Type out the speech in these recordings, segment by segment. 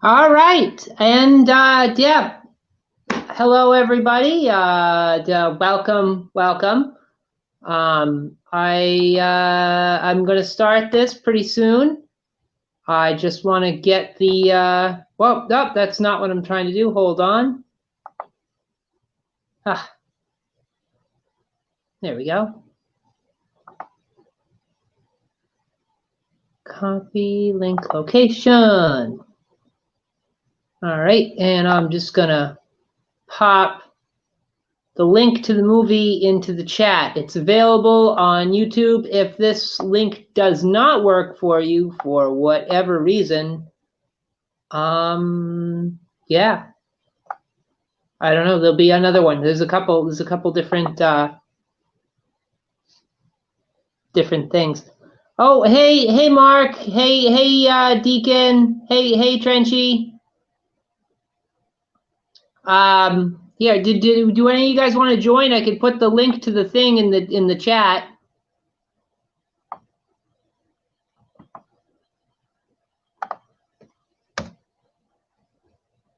All right, and yeah, hello everybody. Welcome. I'm going to start this pretty soon. I just want to get the well, no, that's not what I'm trying to do. Hold on. Ah, there we go. Copy link location. All right, and I'm just gonna pop the link to the movie into the chat. It's available on YouTube. If this link does not work for you for whatever reason, yeah, I don't know. There'll be another one. There's a couple different different things. Oh, hey, Mark. Hey, Deacon. Hey, Trenchy. Here, do any of you guys want to join? I could put the link to the thing in the chat.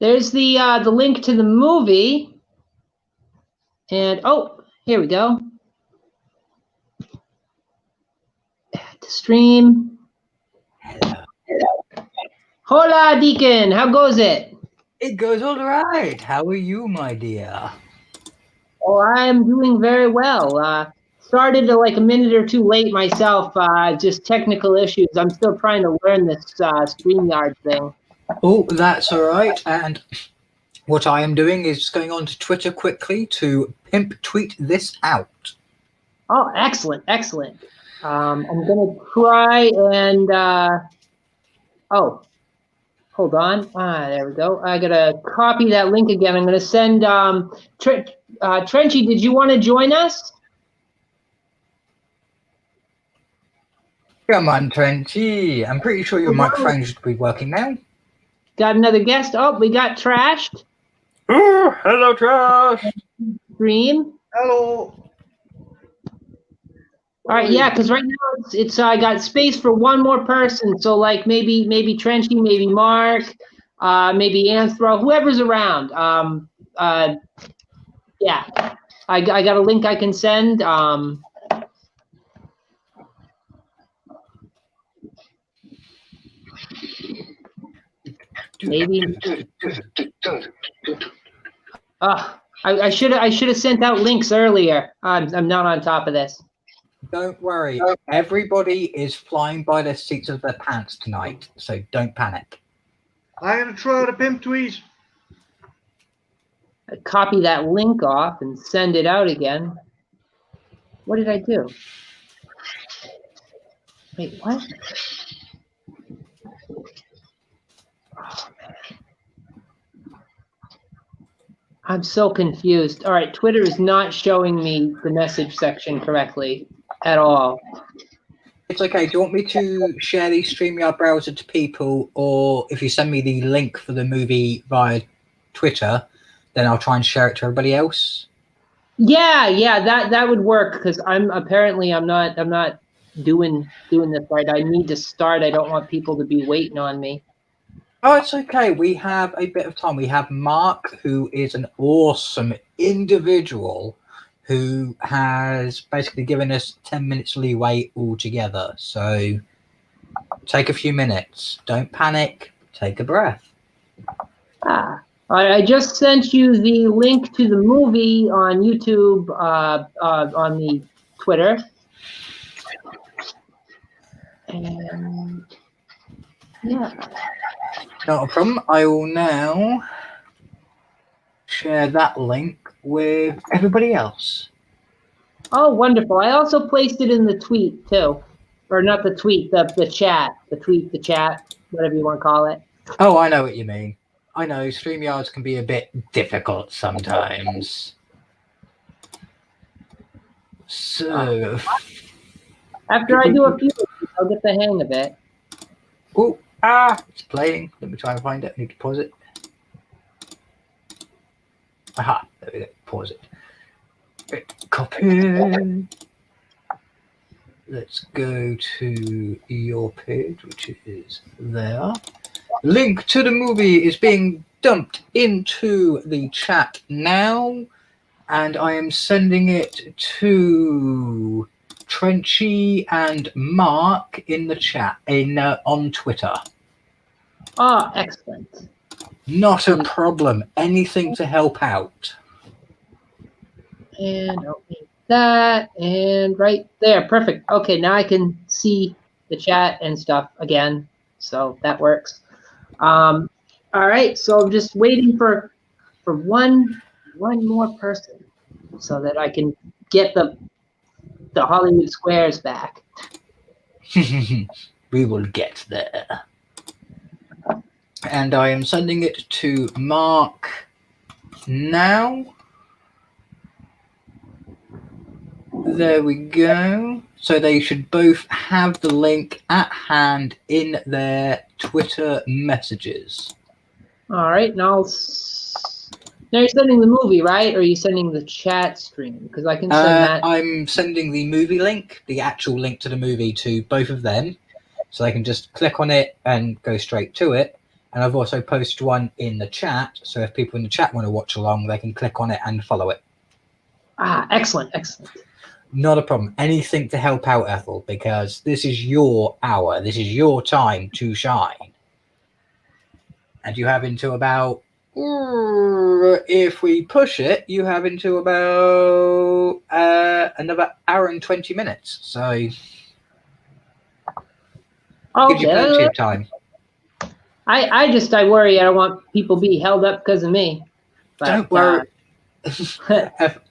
There's the link to the movie, and oh, here we go. Add to stream. Hello. Hola, Deacon. How goes it? It goes all right. How are you, my dear? Oh, I'm doing very well. Started like a minute or two late myself. Just technical issues. I'm still trying to learn this StreamYard thing. Oh, that's all right. And what I am doing is going on to Twitter quickly to pimp tweet this out. Oh, excellent. I'm gonna try and oh, hold on. There we go. I gotta copy that link again. I'm gonna send Trenchy. Did you want to join us? Come on, Trenchy. I'm pretty sure your microphone should be working now. Got another guest. Oh, we got Trashed. Oh, hello, Trash. Stream. Hello. All right, yeah, because right now it's I got space for one more person. So like maybe Trenchy, maybe Mark, maybe Anthro, whoever's around. Yeah, I got a link I can send. Maybe. I should have sent out links earlier. I'm not on top of this. Don't worry. Everybody is flying by their seats of their pants tonight, so don't panic. I'm gonna try to pimp tweet. I copy that link off and send it out again. What did I do? Wait, what? Oh, man. I'm so confused. All right, Twitter is not showing me the message section correctly at all. It's okay. Do you want me to share the StreamYard browser to people, or if you send me the link for the movie via Twitter, then I'll try and share it to everybody else? Yeah, that would work because I'm not doing this right. I need to start. I don't want people to be waiting on me. Oh, it's okay. We have a bit of time. We have Mark, who is an awesome individual who has basically given us 10 minutes leeway altogether. So take a few minutes. Don't panic. Take a breath. I just sent you the link to the movie on YouTube on the Twitter. And yeah. Not a problem. I will now share that link with everybody else. Oh, wonderful. I also placed it in the tweet too. Or not the tweet, the chat. The tweet, the chat, whatever you want to call it. Oh, I know what you mean. I know StreamYards can be a bit difficult sometimes. So after I do a few, I'll get the hang of it. Oh, it's playing. Let me try and find it. I need to pause it. Aha, there we go. Pause it. Copy. Let's go to your page, which is there. Link to the movie is being dumped into the chat now, and I am sending it to Trenchy and Mark in the chat on Twitter. Oh, excellent. Not a problem. Anything to help out. And I'll make that, and right there, perfect. Okay, now I can see the chat and stuff again, so that works. All right, so I'm just waiting for one more person so that I can get the Hollywood Squares back. We will get there. And I am sending it to Mark now. There we go. So they should both have the link at hand in their Twitter messages. All right, now you're sending the movie, right? Or are you sending the chat stream? Because I can send that. I'm sending the movie link, the actual link to the movie, to both of them, so they can just click on it and go straight to it. And I've also posted one in the chat, so if people in the chat want to watch along, they can click on it and follow it. Ah, excellent, excellent. Not a problem. Anything to help out, Ethel, because this is your hour. This is your time to shine. And you have into about, if we push it, you have into about another hour and 20 minutes. So gives you plenty of time. I worry. I don't want people to be held up because of me. But, don't worry.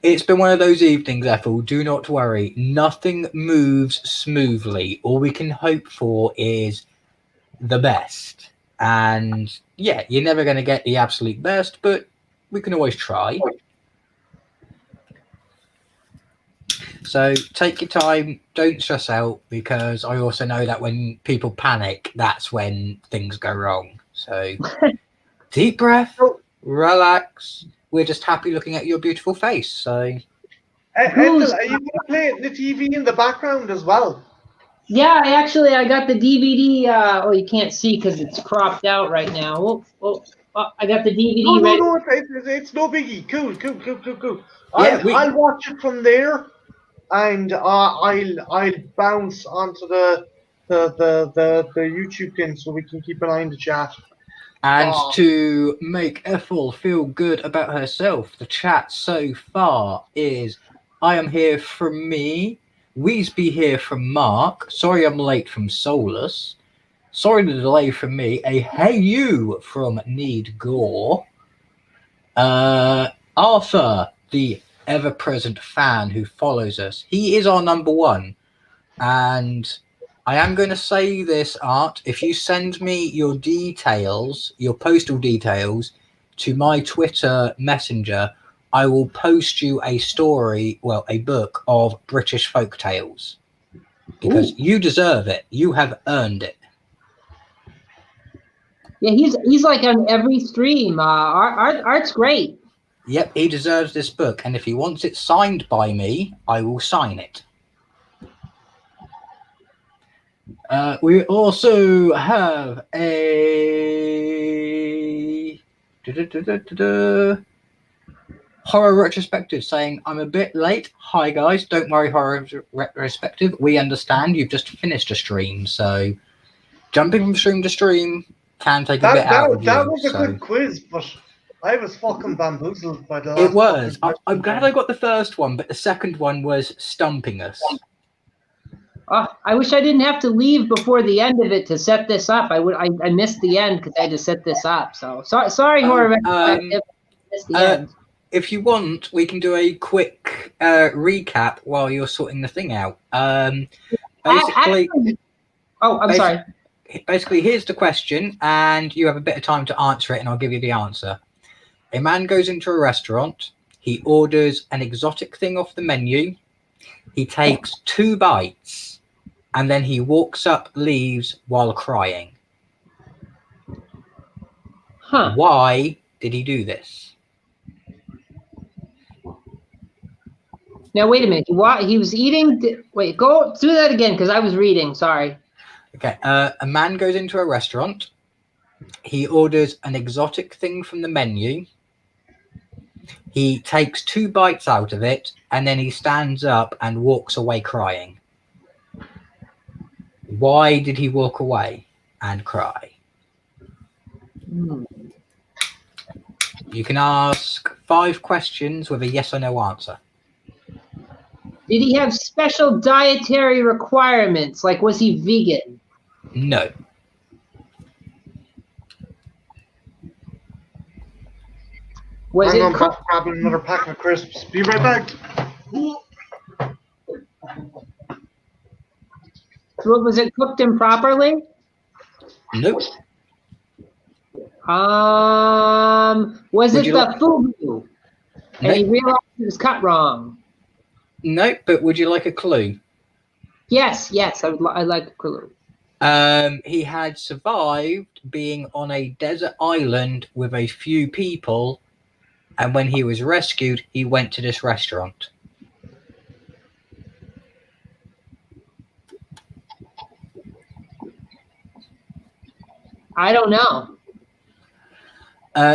It's been one of those evenings, Ethel. Do not worry. Nothing moves smoothly. All we can hope for is the best. And yeah, you're never going to get the absolute best, but we can always try. So take your time. Don't stress out, because I also know that when people panic, that's when things go wrong. So deep breath, relax. We're just happy looking at your beautiful face. So, Ethel, are you going to play the TV in the background as well? Yeah, I got the DVD. You can't see because it's cropped out right now. I got the DVD ready. No, it's no biggie. Cool. Yeah, I'll watch it from there, and I'll bounce onto the YouTube thing so we can keep an eye on the chat. And to make Ethel feel good about herself, the chat so far is: I am here from me, Weesby here from Mark, sorry I'm late from Solus, sorry the delay from me, a hey you from Need Gore, Arthur, the ever-present fan who follows us, he is our number one. And I am going to say this, Art, if you send me your details, your postal details, to my Twitter messenger, I will post you a story, well, a book of British folk tales. Because you deserve it. You have earned it. Yeah, he's like on every stream. Art's great. Yep, he deserves this book. And if he wants it signed by me, I will sign it. We also have a horror retrospective saying, I'm a bit late. Hi, guys. Don't worry, horror retrospective. We understand you've just finished a stream. So jumping from stream to stream can take a bit out of you. That was a good quiz, but I was fucking bamboozled by the last. It was. I'm glad I got the first one, but the second one was stumping us. I wish I didn't have to leave before the end of it to set this up. I missed the end because I had to set this up. So sorry, horror. If you want, we can do a quick recap while you're sorting the thing out. Basically, I'm sorry. Basically, here's the question, and you have a bit of time to answer it, and I'll give you the answer. A man goes into a restaurant. He orders an exotic thing off the menu. He takes 2 bites. And then he walks up, leaves while crying. Huh. Why did he do this? Now, wait a minute. He was eating? Wait, go do that again because I was reading. Sorry. Okay. A man goes into a restaurant. He orders an exotic thing from the menu. He takes 2 bites out of it, and then he stands up and walks away crying. Why did he walk away and cry? You can ask 5 questions with a yes or no answer. Did he have special dietary requirements? Like, was he vegan? No. Was I'm it going cooked? to grab another pack of crisps. Be right back. Was it cooked improperly? Nope. Was Would it you the like- fugu? And he Nope. realized it was cut wrong. Nope, but would you like a clue? Yes, I like a clue. He had survived being on a desert island with a few people, and when he was rescued, he went to this restaurant. I don't know.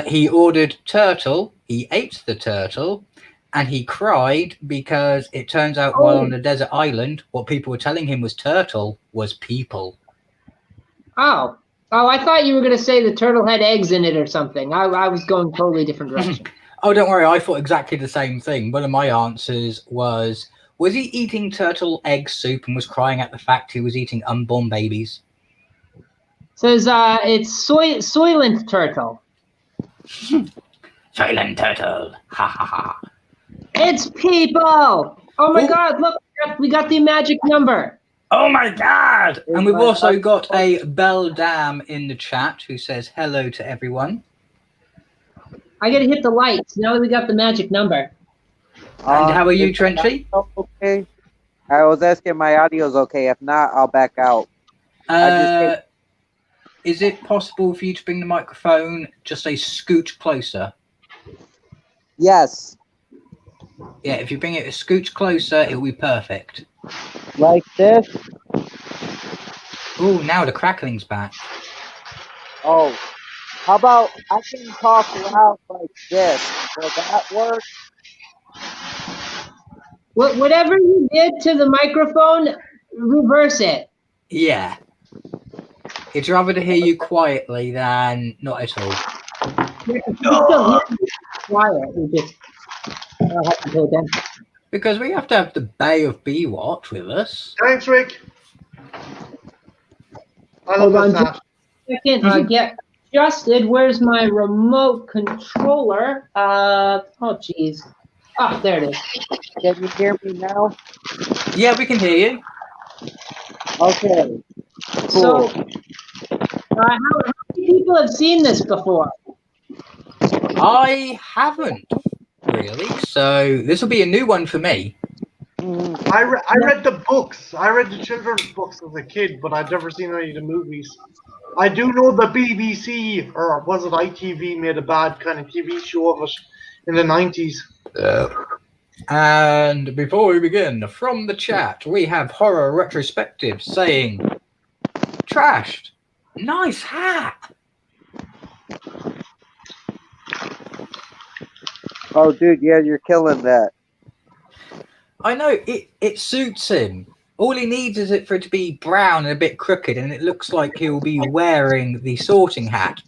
He ordered turtle, he ate the turtle, and he cried because it turns out while on a desert island, what people were telling him was turtle was people. Oh, I thought you were going to say the turtle had eggs in it or something. I was going totally different direction. Oh, don't worry, I thought exactly the same thing. One of my answers was he eating turtle egg soup and was crying at the fact he was eating unborn babies? Says it's Soylent turtle. Soylent turtle. Ha ha ha. It's people. Oh my God! Look, we got the magic number. Oh my God! And we've also got a Belle Dam in the chat who says hello to everyone. I got to hit the lights now that we got the magic number. And how are you, Trenchy? Okay. I was asking my audio's okay. If not, I'll back out. Is it possible for you to bring the microphone just a scoot closer? Yes. Yeah, if you bring it a scoot closer, it'll be perfect. Like this? Oh, now the crackling's back. Oh. How about I can talk loud like this? Will that work? Whatever you did to the microphone, reverse it. Yeah. It's rather to hear you quietly than not at all. You can still hear me quiet. You just have to pay attention. Because we have to have the Bay of Bewatch with us. Thanks, Rick. I Hold love on this just a second. I get adjusted. Where's my remote controller? Oh, geez. Oh, there it is. Can you hear me now? Yeah, we can hear you. Okay. So, Cool. how many people have seen this before? I haven't really, so this will be a new one for me. I read the books. I read the children's books as a kid, but I've never seen any of the movies. I do know the BBC, or was it ITV, made a bad kind of TV show of it in the 90s. And before we begin, from the chat, we have Horror Retrospective saying, trashed, nice hat. Oh, dude, yeah, you're killing that. I know, it suits him. All he needs is it for it to be brown and a bit crooked, and it looks like he'll be wearing the sorting hat.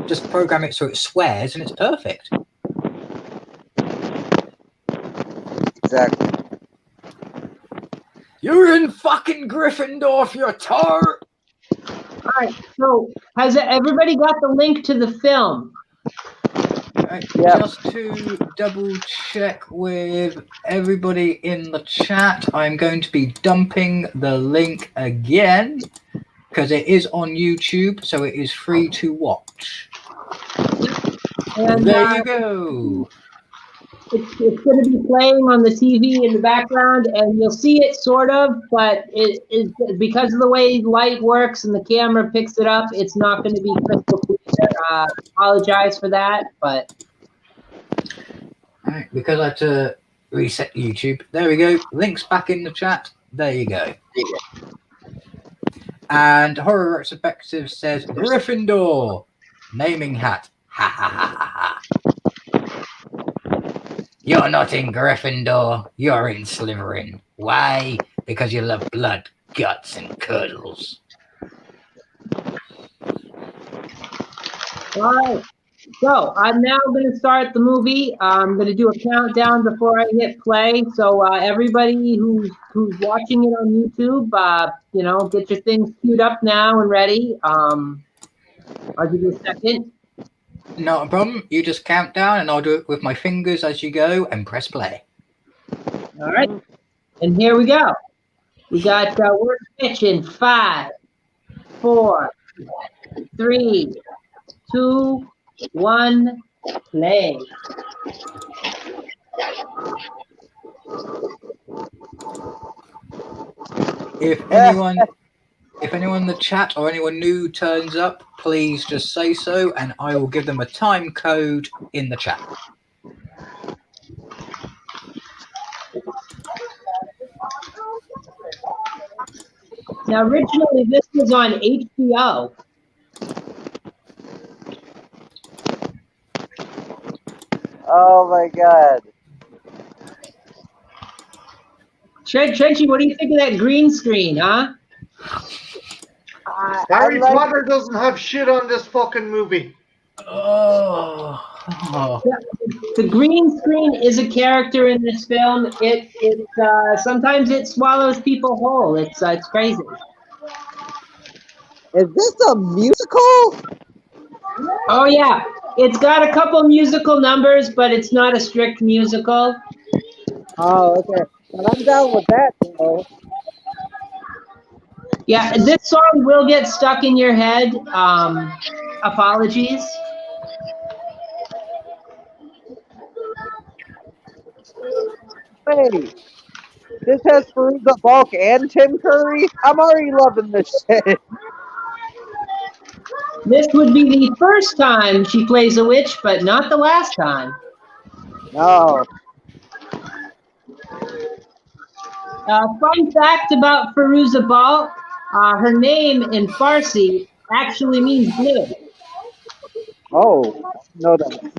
Just program it so it swears, and it's perfect. Exactly. You're in fucking Gryffindor, you tart! All right. So, has everybody got the link to the film? Yeah. Just to double check with everybody in the chat, I'm going to be dumping the link again because it is on YouTube, so it is free to watch. And There you go. it's going to be playing on the TV in the background, and you'll see it sort of, but it is because of the way light works and the camera picks it up. It's not going to be crystal clear. Apologize for that, but All right, because I had to reset YouTube. There we go. Links back in the chat. There you go. And Horror Retrospective says Gryffindor. Naming hat. Ha ha ha ha ha. You're not in Gryffindor. You're in Slytherin. Why? Because you love blood, guts, and cuddles. All right. So I'm now going to start the movie. I'm going to do a countdown before I hit play. So everybody who's watching it on YouTube, get your things queued up now and ready. I'll give you a second. Not a problem. You just count down, and I'll do it with my fingers as you go, and press play. All right. And here we go. We got word pitch in 5, 4, 3, 2, 1, play. If anyone in the chat or anyone new turns up, please just say so, and I will give them a time code in the chat. Now, originally, this was on HBO. Oh my god. Trenchy, what do you think of that green screen, huh? Harry Potter doesn't have shit on this fucking movie. Oh. The green screen is a character in this film. It sometimes it swallows people whole. It's crazy. Is this a musical? Oh yeah, it's got a couple musical numbers, but it's not a strict musical. Oh, okay. Well, I'm down with that, though. Yeah, this song will get stuck in your head. Apologies. Wait, this has Faruza Balk and Tim Curry? I'm already loving this shit. This would be the first time she plays a witch, but not the last time. No. Fun fact about Faruza Balk, her name in Farsi actually means blue. Oh, no, that.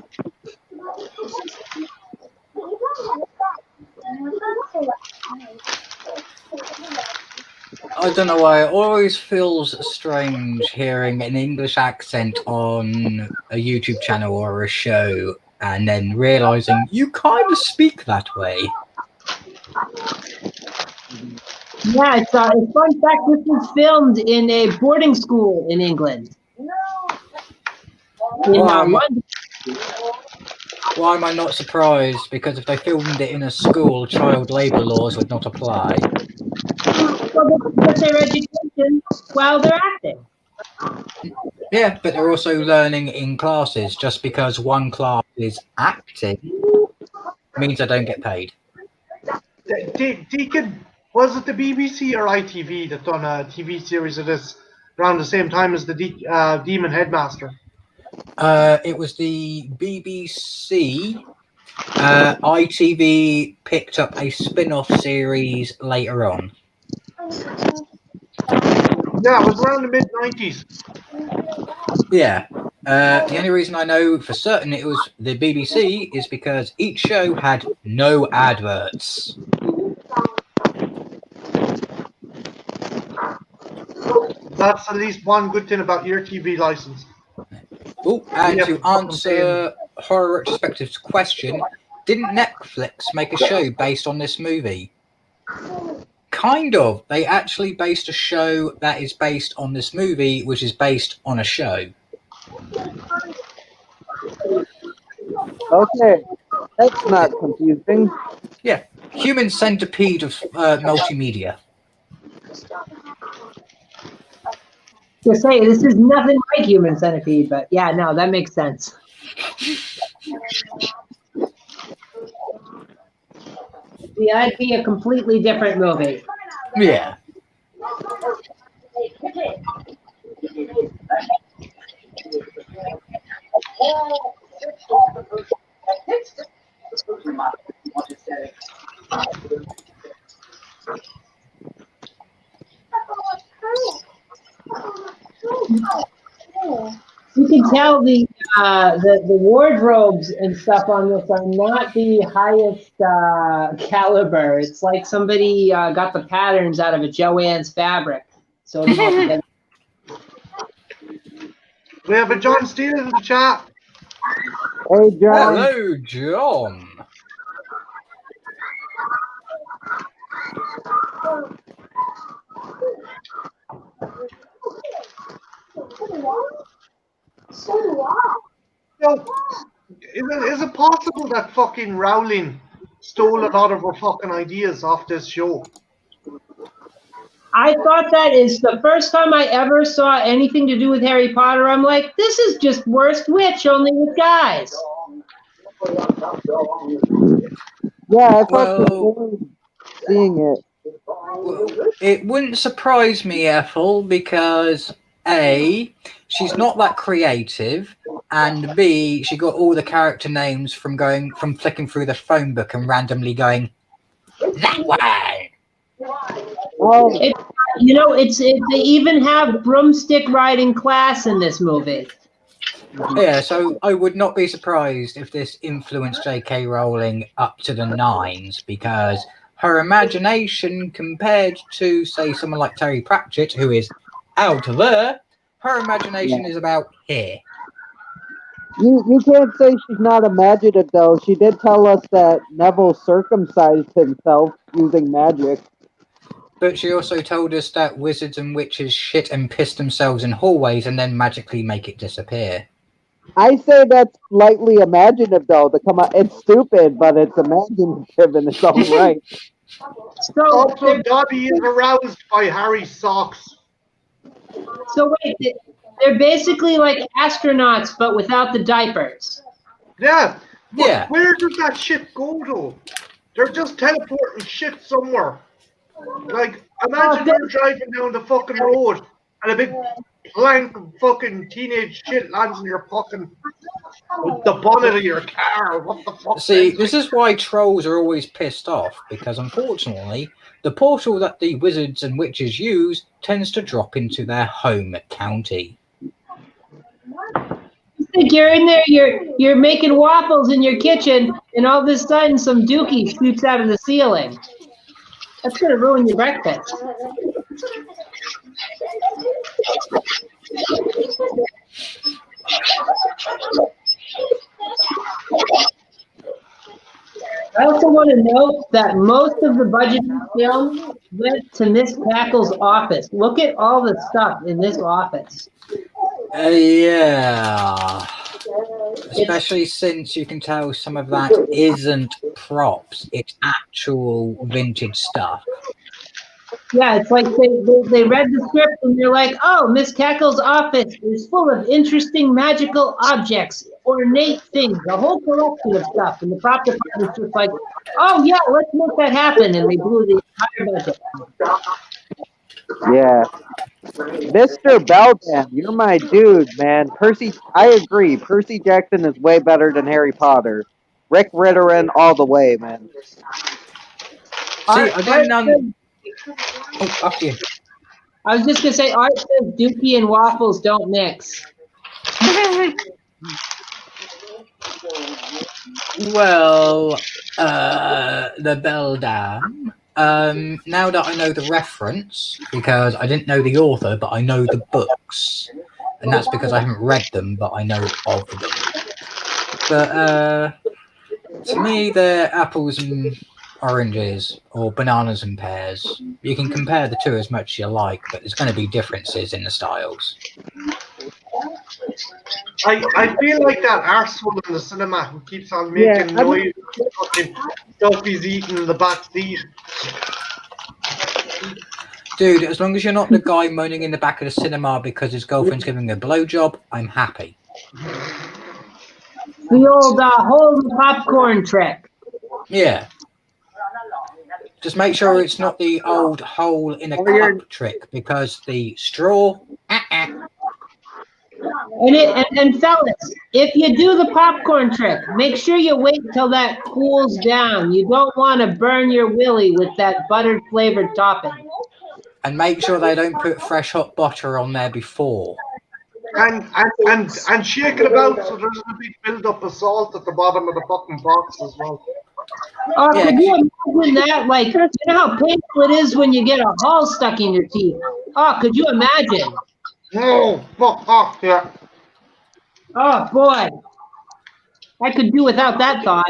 I don't know why it always feels strange hearing an English accent on a YouTube channel or a show and then realizing you kind of speak that way. Yeah, it's a fun fact. This was filmed in a boarding school in England. London. Why am I not surprised? Because if they filmed it in a school, child labour laws would not apply. Well, they get their education while they're acting. Yeah, but they're also learning in classes. Just because one class is acting means they don't get paid. Deacon, was it the BBC or ITV that done a TV series of this around the same time as the Demon Headmaster? It was the BBC. ITV picked up a spin-off series later on. Yeah, it was around the mid-90s. Yeah. The only reason I know for certain it was the BBC is because each show had no adverts. That's at least one good thing about your TV license. Oh, and to answer Horror Retrospective's question, didn't Netflix make a show based on this movie? Kind of. They actually based a show that is based on this movie, which is based on a show. Okay, that's not confusing. Yeah, Human Centipede of multimedia. To say this is nothing like Human Centipede, but yeah, no, that makes sense. Yeah, that'd be a completely different movie. Yeah. You can tell the wardrobes and stuff on this are not the highest caliber. It's like somebody got the patterns out of a Joann's fabric. So it's all together. We have a John Steele in the chat. Hey, John. Hello, John. Yo, is it possible that fucking Rowling stole a lot of her fucking ideas off this show? I thought that is the first time I ever saw anything to do with Harry Potter. I'm like, this is just Worst Witch, only with guys. Yeah, I thought Well, seeing it. it wouldn't surprise me, Ethel, because A, she's not that creative, and B, she got all the character names from flicking through the phone book and randomly going that way. Oh, They even have broomstick riding class in this movie. Yeah, so I would not be surprised if this influenced J.K. Rowling up to the nines, because her imagination compared to, say, someone like Terry Pratchett, who is out there, her imagination is about here. you can't say she's not imaginative, though. She did tell us that Neville circumcised himself using magic. But she also told us that wizards and witches shit and piss themselves in hallways and then magically make it disappear. I say that's slightly imaginative, though. To come out, it's stupid, but it's imaginative in its own right. So, Also, Dobby is aroused by Harry's socks. so wait, they're basically like astronauts, but without the diapers. Yeah. But Yeah. where does that shit go, though? They're just teleporting shit somewhere. Like, imagine you're driving down the fucking road and a big plank of fucking teenage shit lands in your fucking the bonnet of your car. What the fuck? See, this is why trolls are always pissed off, because unfortunately, the portal that the wizards and witches use tends to drop into their home county. Like you're in there, you're making waffles in your kitchen, and all of a sudden some dookie shoots out of the ceiling. That's gonna ruin your breakfast. I also want to note that most of the budget of the film went to Miss Cackle's office. Look at all the stuff in this office. Yeah. Especially since you can tell some of that isn't props, it's actual vintage stuff. Yeah, it's like they read the script and they're like, oh, Miss Cackle's office is full of interesting magical objects, ornate things, a whole collection of stuff. And the prop department's just like, oh, yeah, let's make that happen. And they blew the entire budget. Yeah. Mr. Belden, you're my dude, man. I agree. Percy Jackson is way better than Harry Potter. Rick Ritterin all the way, man. See, again, oh, up to you. I was just going to say, Art says Dookie and waffles don't mix. Well, the Beldam. Now that I know the reference, because I didn't know the author, but I know the books, and that's because I haven't read them, but I know of them. But to me, they're apples and oranges, or bananas and pears. You can compare the two as much as you like, but there's going to be differences in the styles. I feel like that arsehole in the cinema who keeps on making noise with fucking stuff he's eating in the back seat. Dude, as long as you're not the guy moaning in the back of the cinema because his girlfriend's giving him a blowjob, I'm happy. The old hold the popcorn trick. Yeah. Just make sure it's not the old hole in a cup trick, because the straw. And fellas, if you do the popcorn trick, make sure you wait till that cools down. You don't want to burn your willy with that buttered flavored topping. And make sure they don't put fresh hot butter on there before. and shake it about so there's a big build-up of salt at the bottom of the fucking box as well. Oh, Yeah, could you imagine that? Like, you know how painful it is when you get a hole stuck in your teeth? Oh, could you imagine? Oh, fuck off, yeah. Oh, boy. I could do without that thought.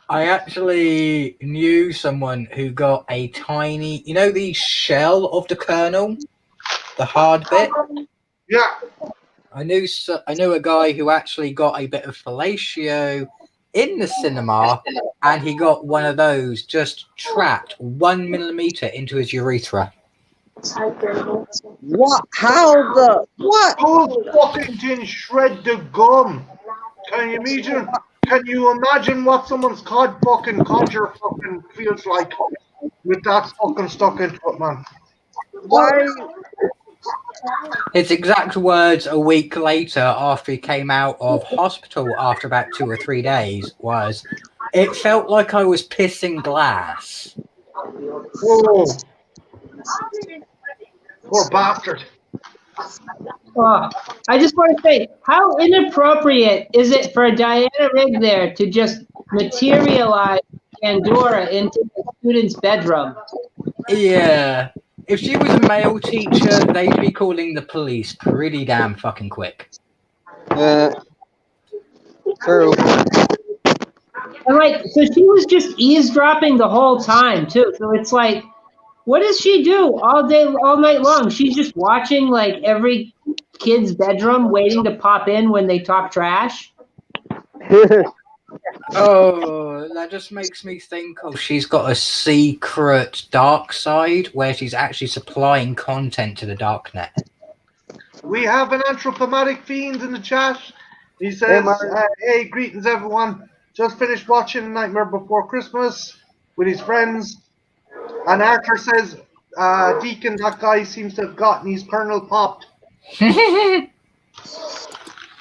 I actually knew someone who got a tiny, you know, the shell of the kernel, the hard bit. Yeah. I knew a guy who actually got a bit of fellatio in the cinema, and he got one of those just trapped 1 millimeter into his urethra. What? How the? What? Those fucking things shred the gum. Can you imagine? Can you imagine what someone's cod fucking conjure fucking feels like with that fucking stuck into it, man? Why? His exact words a week later, after he came out of hospital after about 2 or 3 days, was, "It felt like I was pissing glass." Whoa. Poor bastard. Oh, I just want to say, how inappropriate is it for Diana Rigg there to just materialize Pandora into the student's bedroom? Yeah. If she was a male teacher, they'd be calling the police pretty damn fucking quick. True. And like, so she was just eavesdropping the whole time too. So it's like, what does she do all day, all night long? She's just watching like every kid's bedroom, waiting to pop in when they talk trash. Oh, that just makes me think of she's got a secret dark side where she's actually supplying content to the darknet. We have an anthropomatic fiend in the chat. He says, hey, greetings everyone. Just finished watching Nightmare Before Christmas with his friends. And Arthur says, Deacon, that guy seems to have gotten his kernel popped. Hey,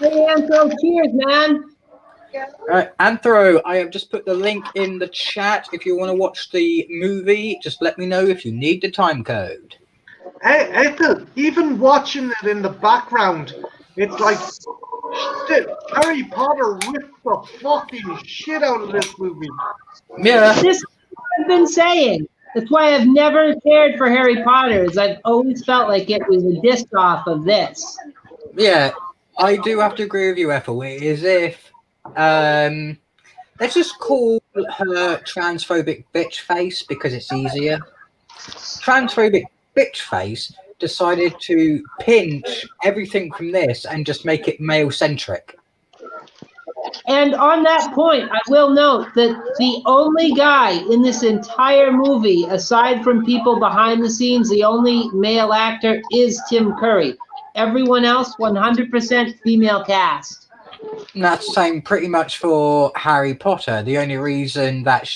Anthro, cheers, man. Anthro, I have just put the link in the chat. If you want to watch the movie, just let me know if you need the time code. Hey, Ethel, even watching it in the background, it's like, shit, Harry Potter ripped the fucking shit out of this movie. Yeah. This is what I've been saying. That's why I've never cared for Harry Potter, is I've always felt like it was a disc off of this. Yeah, I do have to agree with you, Ethel. It is if, let's just call her transphobic bitch face because it's easier. Transphobic bitch face decided to pinch everything from this and just make it male centric. And on that point, I will note that the only guy in this entire movie, aside from people behind the scenes, the only male actor is Tim Curry. Everyone else, 100% female cast. And that's the same pretty much for Harry Potter. The only reason that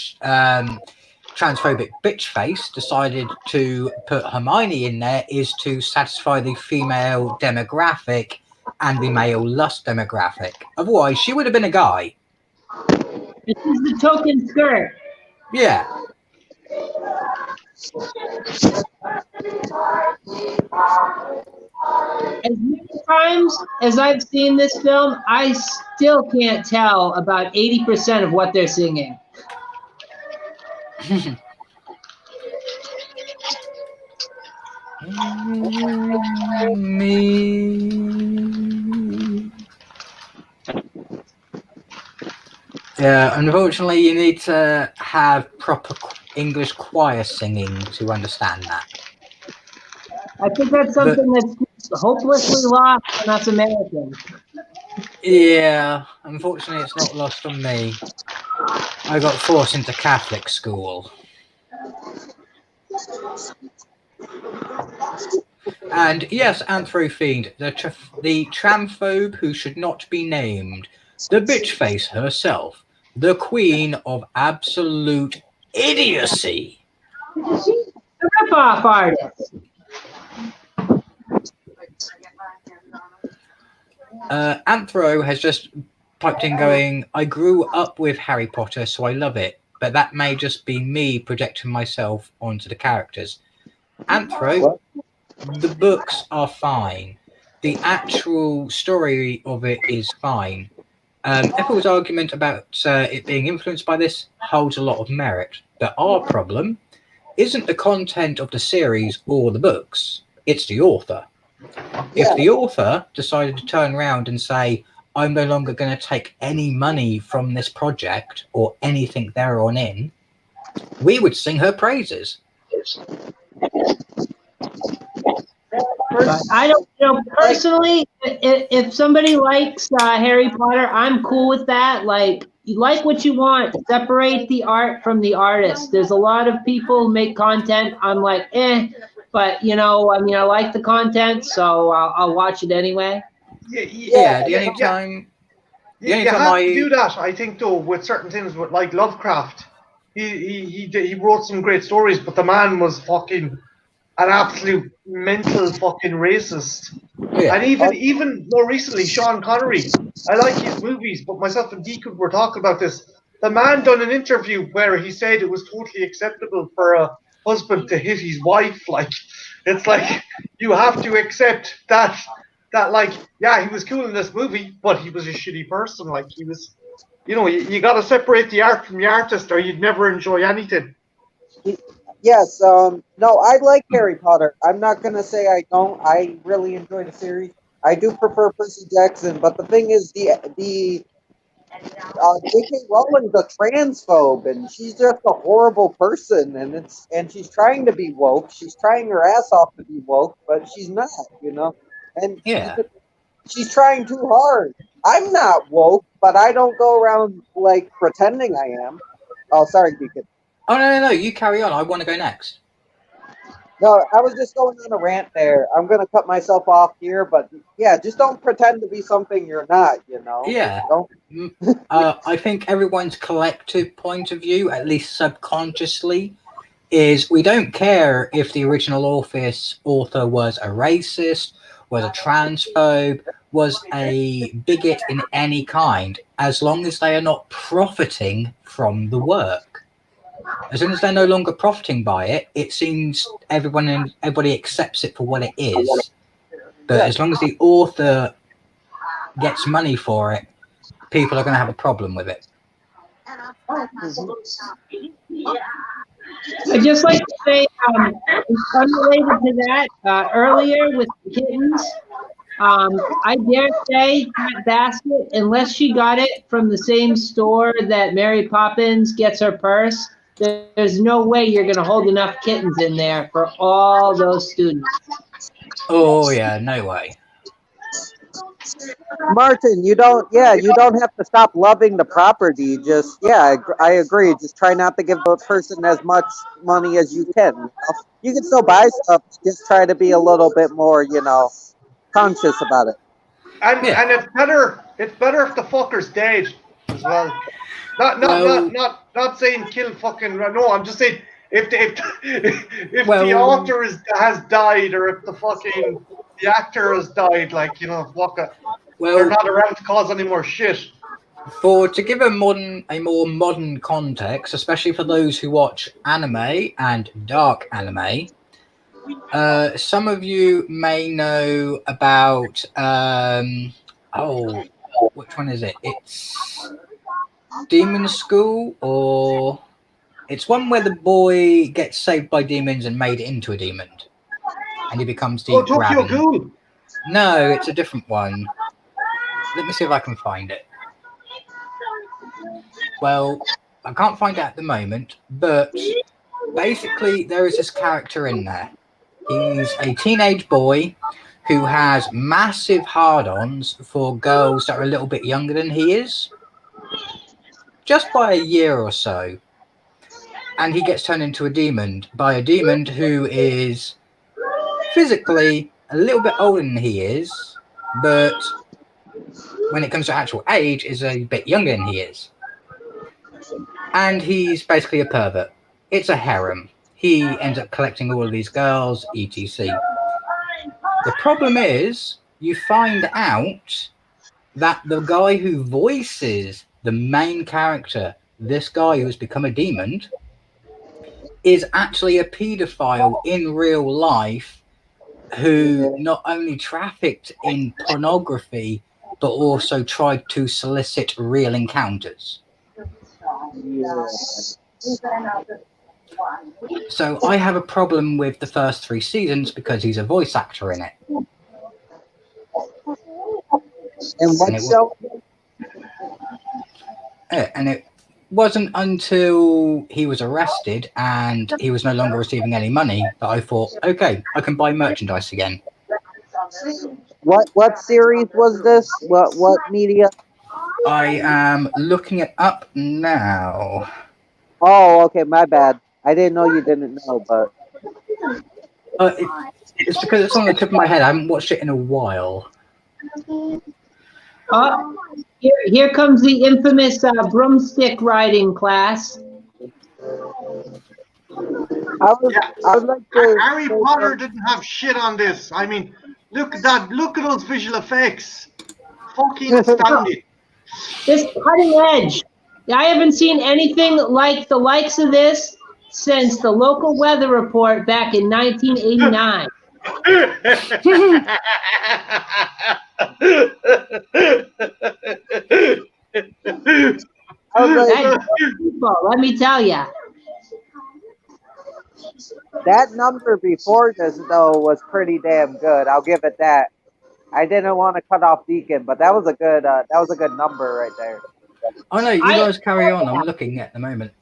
transphobic bitch face decided to put Hermione in there is to satisfy the female demographic and the male lust demographic. Otherwise, she would have been a guy. This is the token skirt. Yeah. As many times as I've seen this film, I still can't tell about 80% of what they're singing. Me. Yeah, unfortunately, you need to have proper English choir singing to understand that. I think that's something that's hopelessly lost on us Americans. Yeah, unfortunately, it's not lost on me. I got forced into Catholic school. And yes, Anthro Fiend, the transphobe who should not be named, the bitch face herself, the queen of absolute idiocy. The ripoff artist. Anthro has just piped in going, I grew up with Harry Potter, so I love it, but that may just be me projecting myself onto the characters. Anthro, the books are fine. the actual story of it is fine. Ethel's argument about it being influenced by this holds a lot of merit. But our problem isn't the content of the series or the books, it's the author. If the author decided to turn around and say, I'm no longer going to take any money from this project or anything thereon in, we would sing her praises. I don't, personally, if somebody likes Harry Potter, I'm cool with that. Like, you like what you want, separate the art from the artist. There's a lot of people who make content. I'm like, but I like the content, so I'll watch it anyway. Yeah, the only time. You have to do that, I think, though, with certain things, with like Lovecraft. He wrote some great stories, but the man was fucking an absolute mental fucking racist. Yeah. And even more recently, Sean Connery. I like his movies, but myself and Deacon were talking about this. The man done an interview where he said it was totally acceptable for a husband to hit his wife. Like, it's like you have to accept that like, yeah, he was cool in this movie, but he was a shitty person. Like, he was, you got to separate the art from the artist, or you'd never enjoy anything. Yes, no, I like Harry Potter. I'm not gonna say I don't. I really enjoy the series. I do prefer Percy Jackson, but the thing is, the J.K. Rowling's a transphobe, and she's just a horrible person, and she's trying to be woke. She's trying her ass off to be woke, but she's not, and she's trying too hard. I'm not woke, but I don't go around like pretending I am. Oh, sorry, Deacon. Oh, no, you carry on. I want to go next. No, I was just going on a rant there. I'm going to cut myself off here, but yeah, just don't pretend to be something you're not, Yeah. I think everyone's collective point of view, at least subconsciously, is we don't care if the original author was a racist, was a transphobe, was a bigot in any kind, as long as they are not profiting from the work. As soon as they're no longer profiting by it, it seems everybody accepts it for what it is. But as long as the author gets money for it, people are going to have a problem with it. I'd just like to say, unrelated to that, earlier with the kittens, I dare say that basket, unless she got it from the same store that Mary Poppins gets her purse, there's no way you're going to hold enough kittens in there for all those students. Oh, yeah, no way. Martin, you don't have to stop loving the property. Just, I agree. Just try not to give the person as much money as you can. You can still buy stuff. Just try to be a little bit more, conscious about it. And it's better if the fucker's dead as well. Not saying kill fucking. No, I'm just saying if the author has died, or if the actor has died, like, fuck it. They're not around to cause any more shit. To give a more modern context, especially for those who watch anime and dark anime, some of you may know about which one is it? It's Demon School, or it's one where the boy gets saved by demons and made into a demon, and he becomes the Tokyo Ghoul. No, it's a different one. Let me see if I can find it. Well, I can't find it at the moment, but basically there is this character in there. He's a teenage boy who has massive hard-ons for girls that are a little bit younger than he is, just by a year or so. And he gets turned into a demon by a demon who is physically a little bit older than he is, but when it comes to actual age is a bit younger than he is. And he's basically a pervert. It's a harem. He ends up collecting all of these girls, etc. The problem is, you find out that the guy who voices the main character, this guy who has become a demon, is actually a paedophile in real life who not only trafficked in pornography, but also tried to solicit real encounters. Yeah. So I have a problem with the first 3 seasons because he's a voice actor in it. And what And it, show? and it wasn't until he was arrested and he was no longer receiving any money that I thought, okay, I can buy merchandise again. What series was this? What media? I am looking it up now. Oh, okay, my bad. I didn't know you didn't know, but It's because it's on the tip of my head. I haven't watched it in a while. Here comes the infamous broomstick riding class. I would like to. Harry Potter didn't have shit on this. I mean, look at that. Look at those visual effects. Fucking astounding. This cutting edge. I haven't seen anything like the likes of this since the local weather report back in 1989. I was like, That people, let me tell you. that number before this though was pretty damn good. I'll give it that. I didn't want to cut off Deacon, but that was a good number right there. Oh no, you guys carry on. I'm looking at the moment.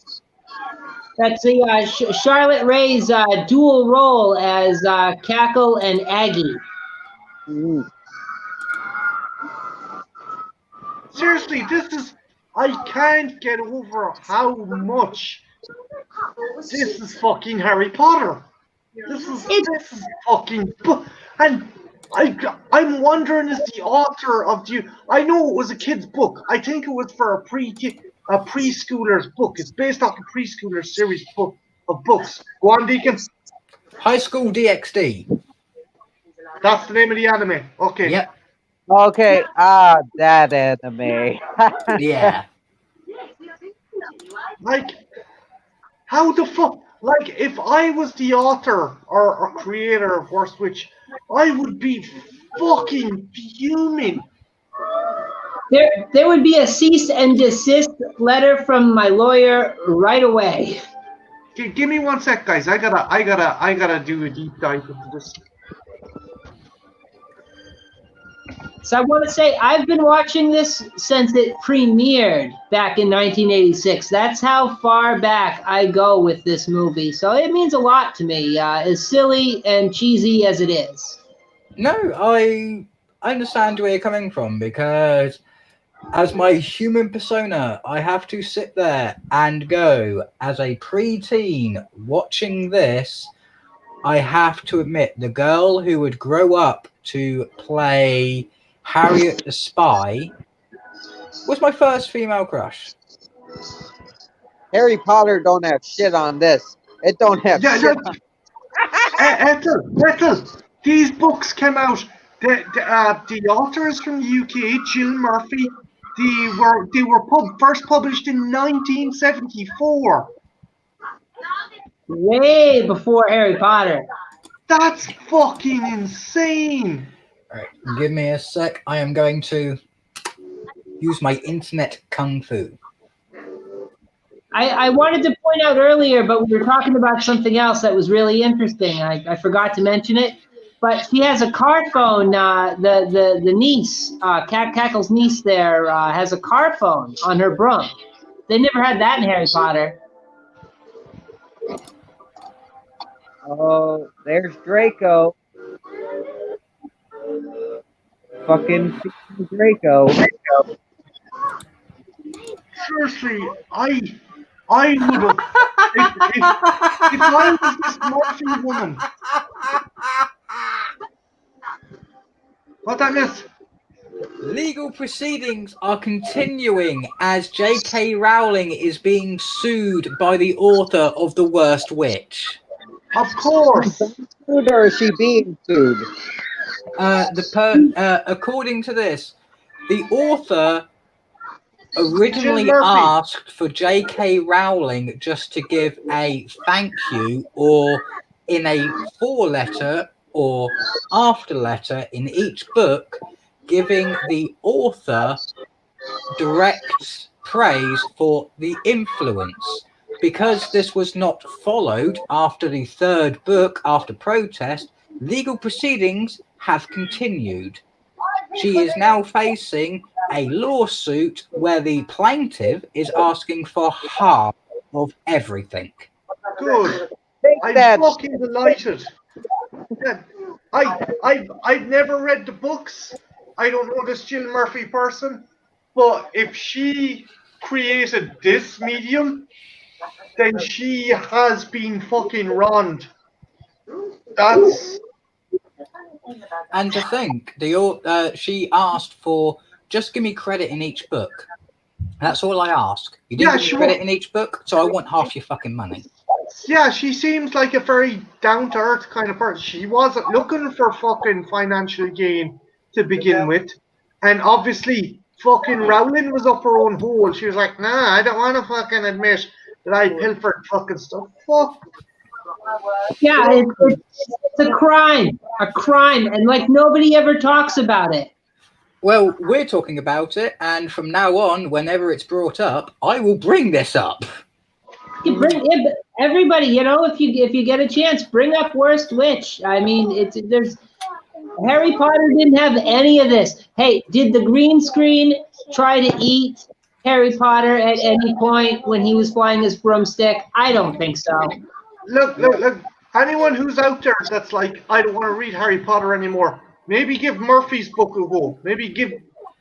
That's the Charlotte Ray's dual role as Cackle and Aggie. Mm-hmm. Seriously, I can't get over how much this is fucking Harry Potter. This is fucking, and I'm wondering, is the author of I know it was a kid's book. I think it was for a preschooler's book. It's based off a preschooler series book of books. Go on, Deacon. High School DxD. That's the name of the anime. Okay. Yep. Okay, that anime. Yeah. Like, how the fuck? Like, if I was the author or creator of Worst Witch, I would be fucking fuming. There would be a cease and desist letter from my lawyer right away. Give me 1 sec, guys. I gotta do a deep dive into this. So I want to say I've been watching this since it premiered back in 1986. That's how far back I go with this movie. So it means a lot to me, as silly and cheesy as it is. No, I understand where you're coming from because as my human persona, I have to sit there and go, as a preteen watching this, I have to admit the girl who would grow up to play Harriet the Spy was my first female crush. Harry Potter don't have shit on this. It don't have shit on. Ethel, these books came out. The authors from the UK, Jill Murphy, they were first published in 1974. Way before Harry Potter. That's fucking insane. All right, give me a sec. I am going to use my internet kung fu. I wanted to point out earlier, but we were talking about something else that was really interesting. I forgot to mention it. But she has a car phone. The niece, Cackle's niece there, has a car phone on her broom. They never had that in Harry Potter. Oh, there's Draco. Fucking Draco. Seriously, I would have. If I was this Murphy woman. What that miss? Legal proceedings are continuing as J.K. Rowling is being sued by the author of The Worst Witch. Of course. Sued or is she being sued? According to this, the author originally asked for J.K. Rowling just to give a thank you or in a 4-letter or after letter in each book, giving the author direct praise for the influence. Because this was not followed after the third book after protest, legal proceedings have continued. She is now facing a lawsuit where the plaintiff is asking for half of everything. Good. I'm that. fucking delighted. Yeah, I've never read the books. I don't know this Jill Murphy person, but if she created this medium, then she has been fucking wronged. That's And to think, she asked for just give me credit in each book. That's all I ask. You didn't Yeah, give me sure. credit in each book, so I want half your fucking money. yeah. She seems like a very down to earth kind of person. She wasn't looking for fucking financial gain to begin with, and obviously, fucking Rowling was up her own hole. She was like, "Nah, I don't want to fucking admit that I pilfered fucking stuff." Fuck. Yeah, it's a crime, and like nobody ever talks about it. Well, we're talking about it, and from now on, whenever it's brought up, I will bring this up. You bring everybody, you know, if you get a chance, bring up Worst Witch. I mean, there's Harry Potter didn't have any of this. Hey, did the green screen try to eat Harry Potter at any point when he was flying his broomstick? I don't think so. Look. Anyone who's out there that's like, I don't want to read Harry Potter anymore, maybe give Murphy's book a go. Maybe give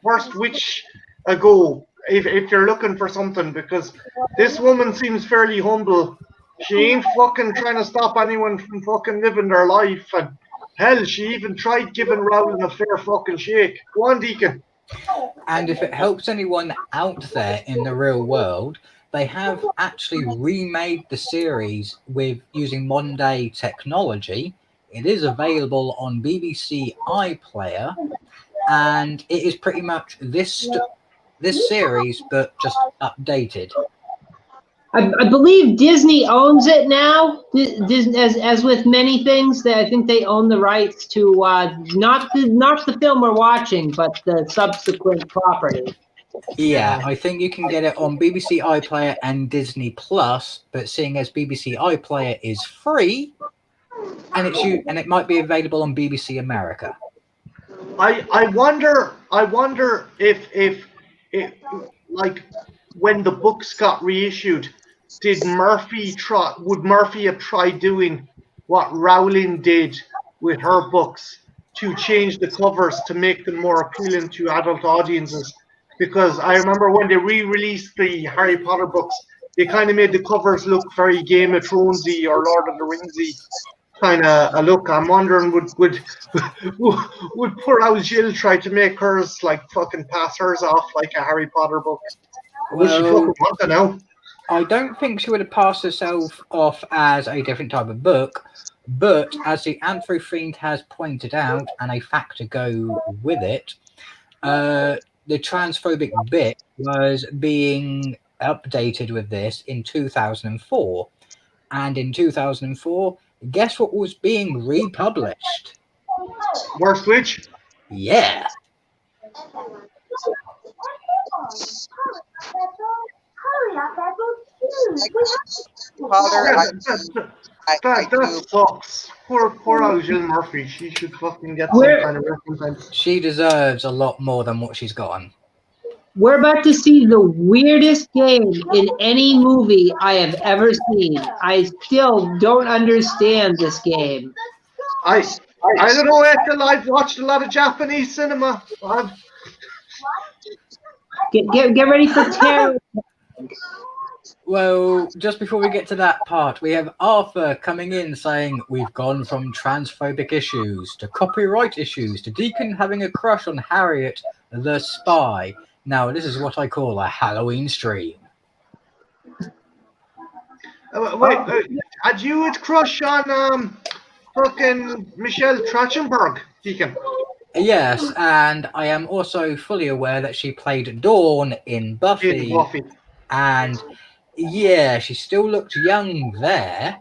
Worst Witch a go if you're looking for something, because this woman seems fairly humble. She ain't fucking trying to stop anyone from fucking living their life, and hell, she even tried giving Rowling a fair fucking shake. Go on, Deacon. And if it helps anyone out there in the real world, they have actually remade the series with using modern day technology. It is available on BBC iPlayer, and it is pretty much this series, but just updated. I believe Disney owns it now. Disney, as with many things, I think they own the rights to not the film we're watching, but the subsequent property. Yeah, I think you can get it on BBC iPlayer and Disney Plus, but seeing as BBC iPlayer is free, and it might be available on BBC America. I wonder if like when the books got reissued, would Murphy have tried doing what Rowling did with her books to change the covers to make them more appealing to adult audiences? Because I remember when they re-released the Harry Potter books, they kind of made the covers look very Game of Thronesy or Lord of the Ringsy kind of a look. I'm wondering would poor old Jill try to make hers like fucking pass hers off like a Harry Potter book? Would she fucking want to know? I don't think she would have passed herself off as a different type of book, but as the Anthro Fiend has pointed out, and a fact to go with it, the transphobic bit was being updated with this in 2004. And in 2004, guess what was being republished? Worst Witch? Yeah. Potter, That sucks. Poor old Jill Murphy. She should fucking get some kind of recompense. She deserves a lot more than what she's gotten. We're about to see the weirdest game in any movie I have ever seen. I still don't understand this game. I don't know, Ethel. I've watched a lot of Japanese cinema. Get ready for terror. Well, just before we get to that part, we have Arthur coming in saying we've gone from transphobic issues to copyright issues to Deacon having a crush on Harriet the Spy. Now, this is what I call a Halloween stream. Wait, had you a crush on fucking Michelle Trachtenberg, Deacon? Yes, and I am also fully aware that she played Dawn in Buffy. Buffy. And yeah, she still looked young there.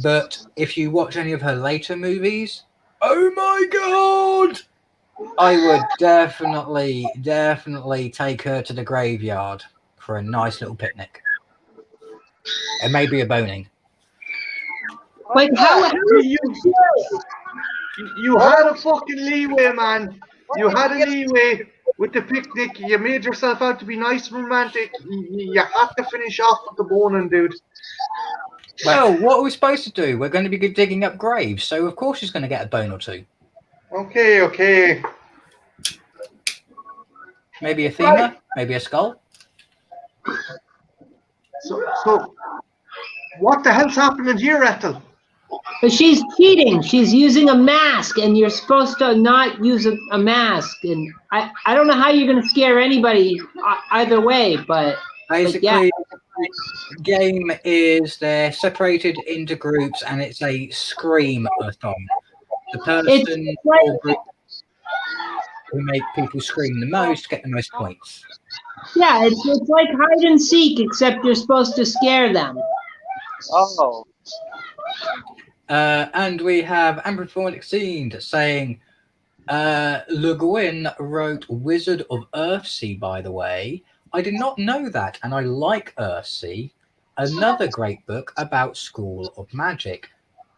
But if you watch any of her later movies, oh my god! I would definitely take her to the graveyard for a nice little picnic. And maybe a boning. Like how You had a fucking leeway, man. You had a leeway with the picnic. You made yourself out to be nice and romantic. You had to finish off with the boning, dude. Well, what are we supposed to do? We're going to be digging up graves, so of course she's going to get a bone or two. Okay. Maybe a femur, maybe a skull. So, what the hell's happening here, Ethel? But she's cheating. She's using a mask, and you're supposed to not use a mask. And I don't know how you're going to scare anybody either way, but basically, the game is they're separated into groups, and it's a scream-a-thon. The person or group who make people scream the most get the most points. Yeah, it's like hide and seek, except you're supposed to scare them. Oh. And we have Amplified Scene saying, Le Guin wrote Wizard of Earthsea, by the way. I did not know that, and I like Earthsea, another great book about School of Magic.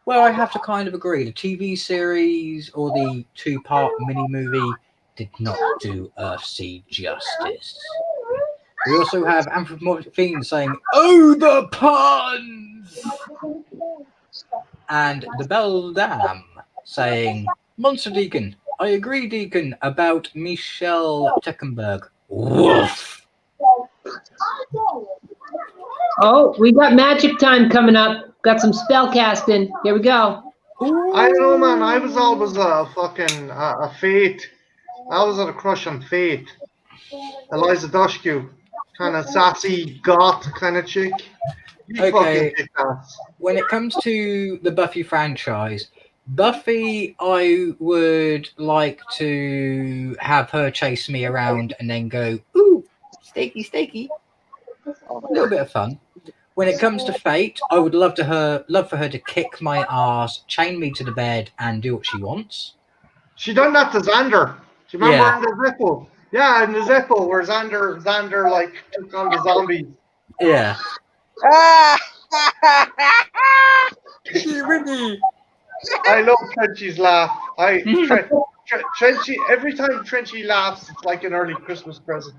Well, I have to kind of agree. The TV series or the 2-part mini-movie did not do Earthsea justice. We also have Anthropomorphic Fiend saying, oh, the puns! And the Beldam saying, Monster Deacon, I agree, Deacon, about Michelle Teckenberg. Woof! Oh, we got magic time coming up. Got some spell casting. Here we go. I don't know, man. I was always a fucking a Fate. I was at a crush on Fate. Eliza Dushku. Kind of sassy, goth kind of chick. Okay, when it comes to the Buffy franchise, Buffy, I would like to have her chase me around and then go, ooh, steaky. A little bit of fun. When it comes to Fate, I would love for her to kick my ass, chain me to the bed, and do what she wants. She done that to Xander. Do you remember in the Zippo? Yeah, in the Zippo, where Xander like took on the zombies. Yeah. I love Trenchy's laugh. Trenchy, every time Trenchy laughs, it's like an early Christmas present.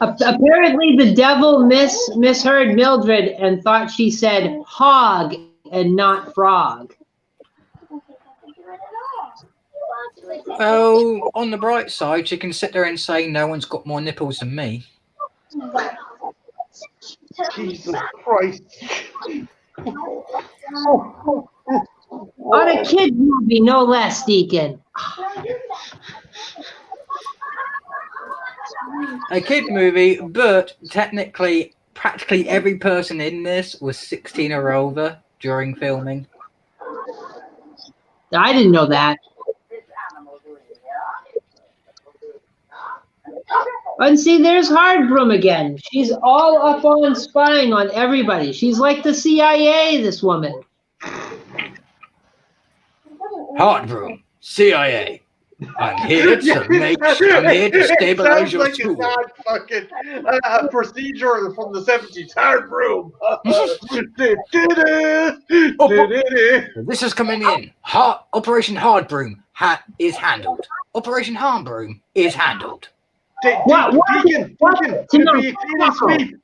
Apparently, the devil misheard Mildred and thought she said hog and not frog. Well, on the bright side, she can sit there and say no one's got more nipples than me. Jesus Christ. On a kid movie, no less, Deacon. A kid movie, but technically, practically every person in this was 16 or over during filming. I didn't know that. And see, there's Hardbroom again. She's all up on spying on everybody. She's like the CIA, this woman. Hardbroom, CIA. I'm here to stabilize your school. Sounds like a fucking procedure from the 70s. Hardbroom. This is coming in. Operation Hardbroom is handled. Operation Hardbroom is handled. Deacon, it'll be a clean and sweep.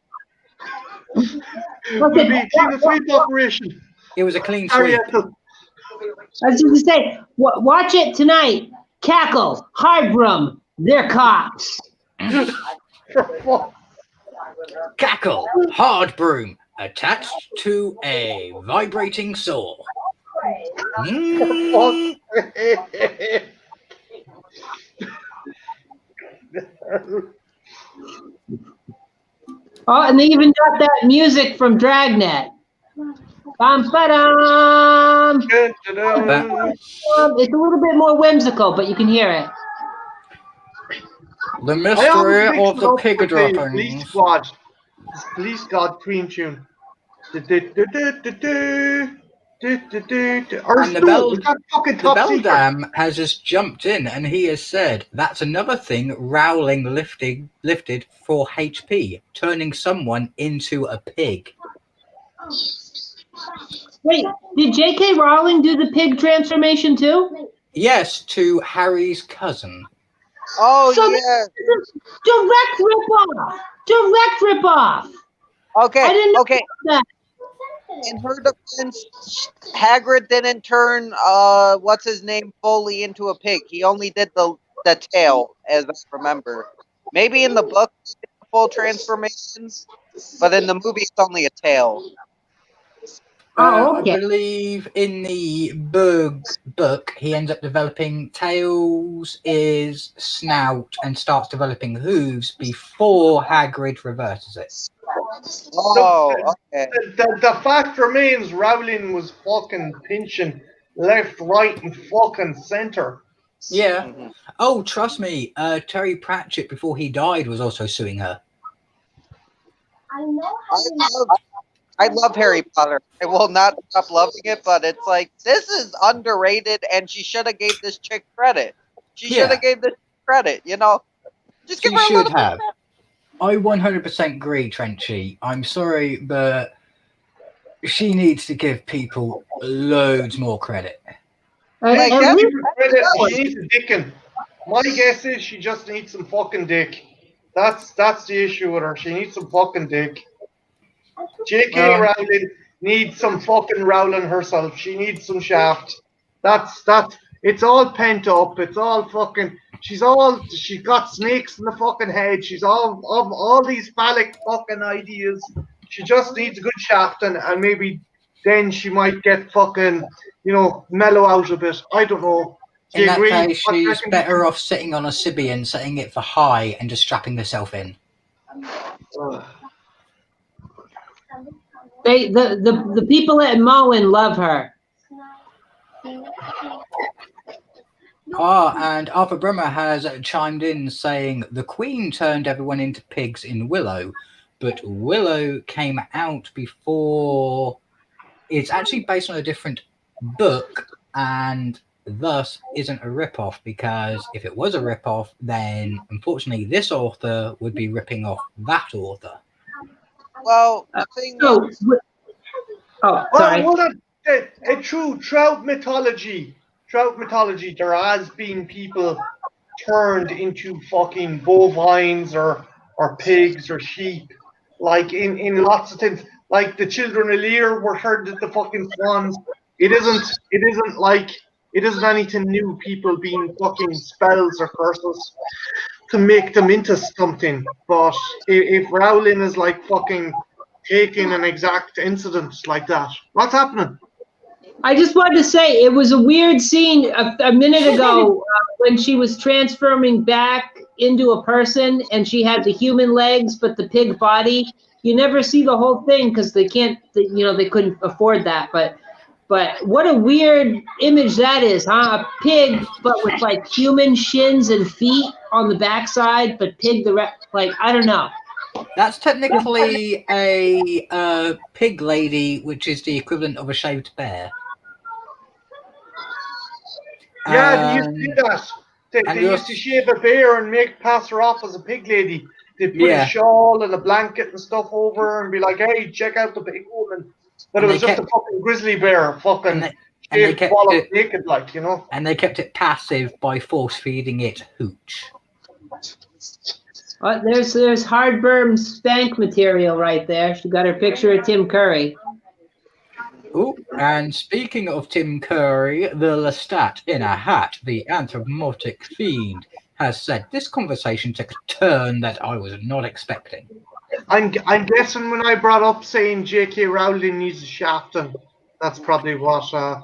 It'll be a clean and sweep operation. It was a clean sweep. I was just going to say, watch it tonight. Cackle, Hardbroom, they're cops. Cackle, Hardbroom, attached to a vibrating saw. Oh, and they even got that music from Dragnet. Bum-ba-dum. It's a little bit more whimsical, but you can hear it. The mystery of the pig droppings. Police Squad theme tune. Or And no, is that fucking the top secret? Beldam has just jumped in and he has said that's another thing Rowling lifted for HP, turning someone into a pig. Wait, did J.K. Rowling do the pig transformation too? Yes, to Harry's cousin. Oh So yeah. this is direct ripoff. Direct ripoff. I Okay. didn't know Okay. that. In her defense, Hagrid didn't turn what's his name fully into a pig. He only did the tail, as I remember. Maybe in the book he did the full transformations, but in the movie it's only a tail. Oh, okay. I believe in the book he ends up developing tails, ears, snout, and starts developing hooves before Hagrid reverses it. Oh, okay. The fact remains Rowling was fucking pinching left, right, and fucking center. Yeah. Mhm. Oh, trust me, Terry Pratchett before he died was also suing her. I love Harry Potter. I will not stop loving it, but it's like this is underrated, and she should have gave this chick credit. She should Yeah. have gave this credit. You know, just give She her a should little bit. have. I 100% agree, Trenchy. I'm sorry, but she needs to give people loads more credit. Like, At that's- least She needs a dickin'. My guess is she just needs some fucking dick. That's the issue with her. She needs some fucking dick. J.K. Rowling needs some fucking Rowling herself. She needs some shaft. That's it's all pent up. It's all fucking. She got snakes in the fucking head. She's all these phallic fucking ideas. She just needs a good shaft, and maybe then she might get fucking, mellow out a bit. I don't know. Do In you that agree? case, What do you she's reckon? better off sitting on a Sibian, setting it for high, and just strapping herself in. Ugh. the people at Moen love her. And Arthur Brimmer has chimed in saying the Queen turned everyone into pigs in Willow, but Willow came out before. It's actually based on a different book and thus isn't a rip-off, because if it was a rip-off, then unfortunately this author would be ripping off that author. Well, the thing So, is, sorry. Well, a true trout mythology, there has been people turned into fucking bovines or pigs or sheep, like in lots of things. Like the children of Lear were turned into fucking swans. It isn't anything new. People being fucking spells or curses to make them into something. But if Rowling is like fucking taking an exact incident like that, what's happening? I just wanted to say it was a weird scene a minute ago when she was transforming back into a person and she had the human legs but the pig body. You never see the whole thing because they couldn't afford that. But what a weird image that is, huh? A pig but with like human shins and feet on the backside, but pig I don't know. That's technically a pig lady, which is the equivalent of a shaved bear. Yeah, they used to do that. They used to shave a bear and pass her off as a pig lady. They put a shawl and a blanket and stuff over her and be like, "Hey, check out the big woman." But it was just a fucking grizzly bear, fucking shaved naked, And they kept it passive by force feeding it hooch. There's Hardberm spank material right there. She got her picture of Tim Curry. Oh, and speaking of Tim Curry, the Lestat in a hat, the anthropomorphic fiend, has said this conversation took a turn that I was not expecting. I'm guessing when I brought up saying J.K. Rowling needs a shaft, and that's probably what. Yeah,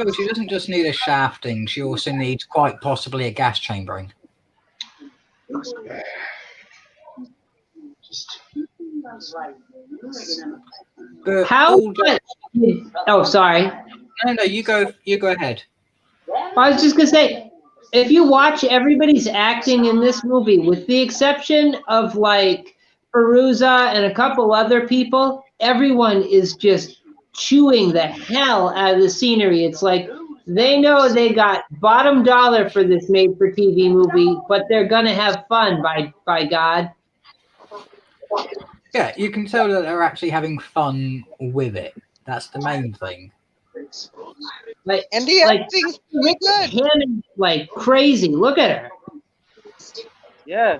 but she doesn't just need a shafting; she also needs quite possibly a gas chambering. Oh, sorry. No, you go ahead. I was just gonna say, if you watch everybody's acting in this movie, with the exception of like Perusa and a couple other people, everyone is just chewing the hell out of the scenery. It's like they know they got bottom dollar for this made-for-TV movie, but they're gonna have fun. By God. Yeah, you can tell that they're actually having fun with it. That's the main thing. Like, And the acting's pretty good. Hannah, like crazy. Look at her. Yeah.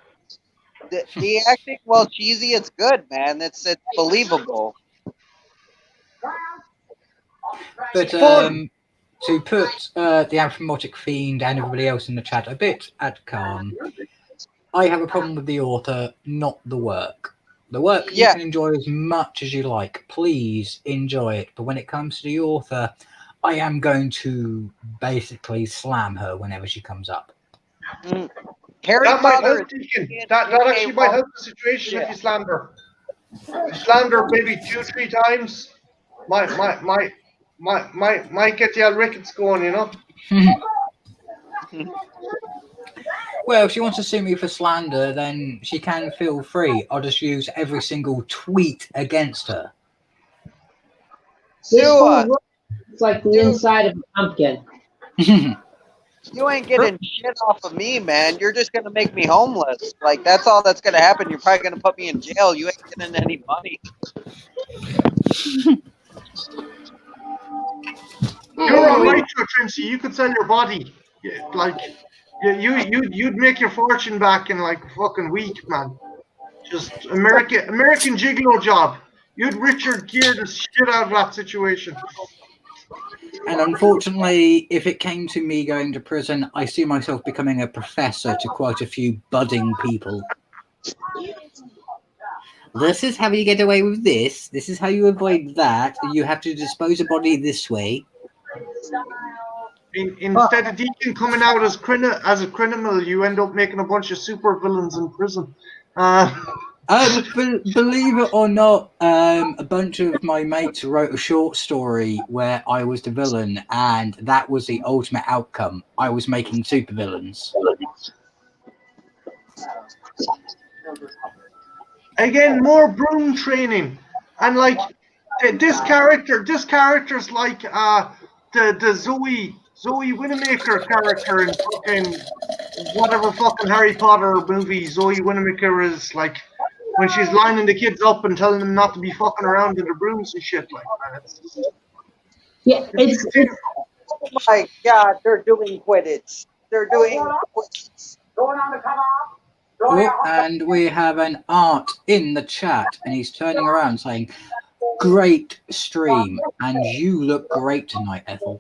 The acting, while cheesy, it's good, man. It's believable. But to put the Anthromotic Fiend and everybody else in the chat a bit at calm, I have a problem with the author, not the work. The work you can enjoy as much as you like. Please enjoy it. But when it comes to the author, I am going to basically slam her whenever she comes up. Harry That might Potter. help, Deacon. That actually might help the situation if you slammed her. You slammed her maybe 2-3 times. Might get the old rickets going, you know. Well, if she wants to sue me for slander, then she can feel free. I'll just use every single tweet against her. It's like the inside of a pumpkin. You ain't getting shit off of me, man. You're just gonna make me homeless. Like, that's all that's gonna happen. You're probably gonna put me in jail. You ain't getting any money. You're all right, Tracy. You could sell your body. Like, you'd make your fortune back in like a fucking week, man. Just American gigolo job. You'd Richard Gere the shit out of that situation. And unfortunately, if it came to me going to prison, I see myself becoming a professor to quite a few budding people. This is how you get away with this. This is how you avoid that. You have to dispose a body this way. Instead of Deacon coming out as a criminal, you end up making a bunch of super villains in prison. Believe it or not, a bunch of my mates wrote a short story where I was the villain, and that was the ultimate outcome. I was making supervillains. Again, more broom training, and like this character's like the Zoe Winemaker character in fucking whatever fucking Harry Potter movie. Zoe Winemaker is like when she's lining the kids up and telling them not to be fucking around in the brooms and shit like that. Oh my God, they're doing Quidditch. They're doing Quidditch. Oh, and we have an art in the chat, and he's turning around saying, "Great stream, and you look great tonight, Ethel."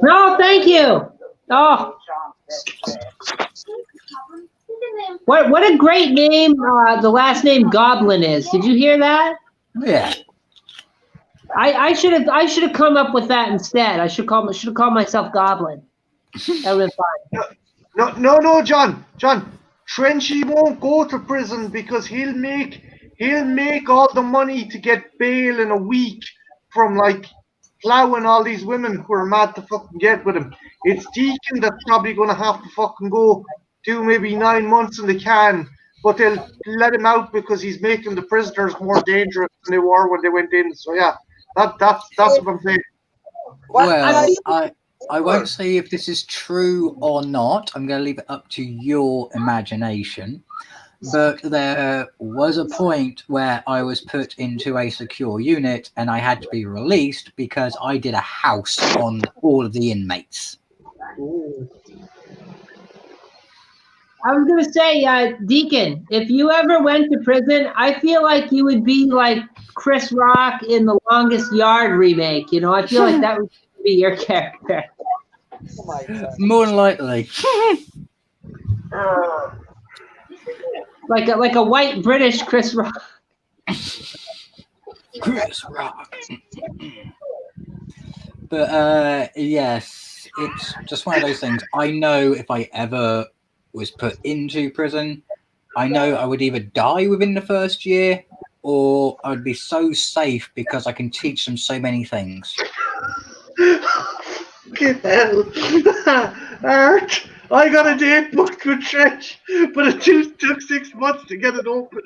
No, thank you. Oh, what a great name the last name Goblin is. Did you hear that? Yeah. I should have come up with that instead. I should call myself Goblin. That would have been fine. No, John. Trenchy won't go to prison because he'll make all the money to get bail in a week from like plowing all these women who are mad to fucking get with him. It's Deacon that's probably gonna have to fucking go do maybe 9 months in the can, but they'll let him out because he's making the prisoners more dangerous than they were when they went in. So yeah, that's what I'm saying. Well, I won't say if this is true or not. I'm going to leave it up to your imagination. But there was a point where I was put into a secure unit and I had to be released because I did a house on all of the inmates. Ooh. I was going to say, Deacon, if you ever went to prison, I feel like you would be like Chris Rock in the Longest Yard remake. You know, I feel like that would be your character. Oh my God. More than likely. like a white British Chris Rock. Chris Rock. But yes, it's just one of those things. I know if I ever was put into prison, I know I would either die within the first year or I would be so safe because I can teach them so many things. Fucking hell. Art, I got a date booked with Trench, but it took 6 months to get it open.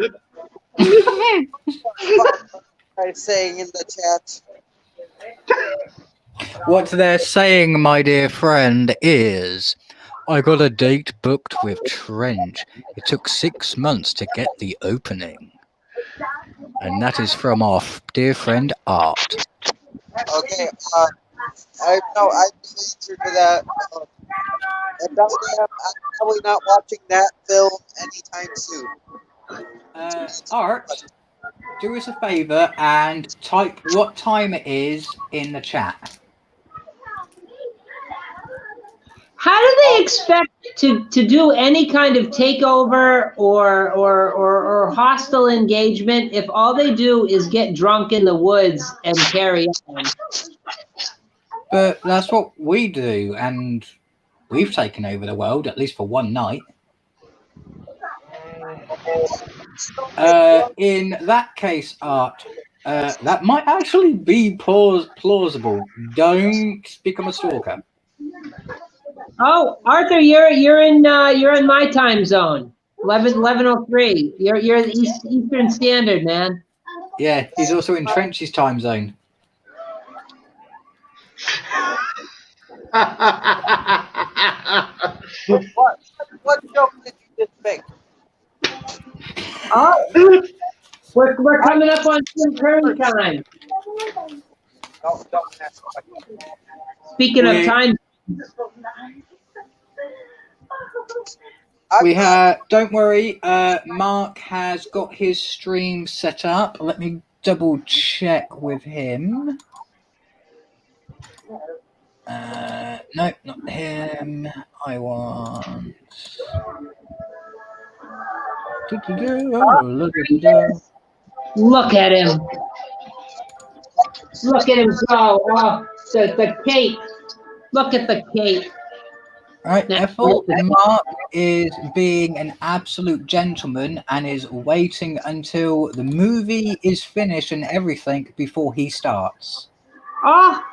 I'm saying in the chat. What they're saying, my dear friend, is I got a date booked with Trench. It took 6 months to get the opening. And that is from our dear friend Art. Okay, I know I can answer to that. And I'm probably not watching that film anytime soon. Art, do us a favour and type what time it is in the chat. How do they expect to do any kind of takeover or hostile engagement if all they do is get drunk in the woods and carry on? But that's what we do, and we've taken over the world, at least for one night. In that case, Art, that might actually be plausible. Don't become a stalker. Oh, Arthur, you're in my time zone. 11:03. You're the Eastern Standard, man. Yeah, he's also in Trench's time zone. What joke did you just make? Oh, we're coming up on Tim Curry time. No, don't ask me. Speaking of time, we have. Don't worry. Mark has got his stream set up. Let me double check with him. No, not him. I want. look at him. Look at him go. Oh, the cape. Look at the cape. All right, Ethel, Mark is being an absolute gentleman and is waiting until the movie is finished and everything before he starts. Oh,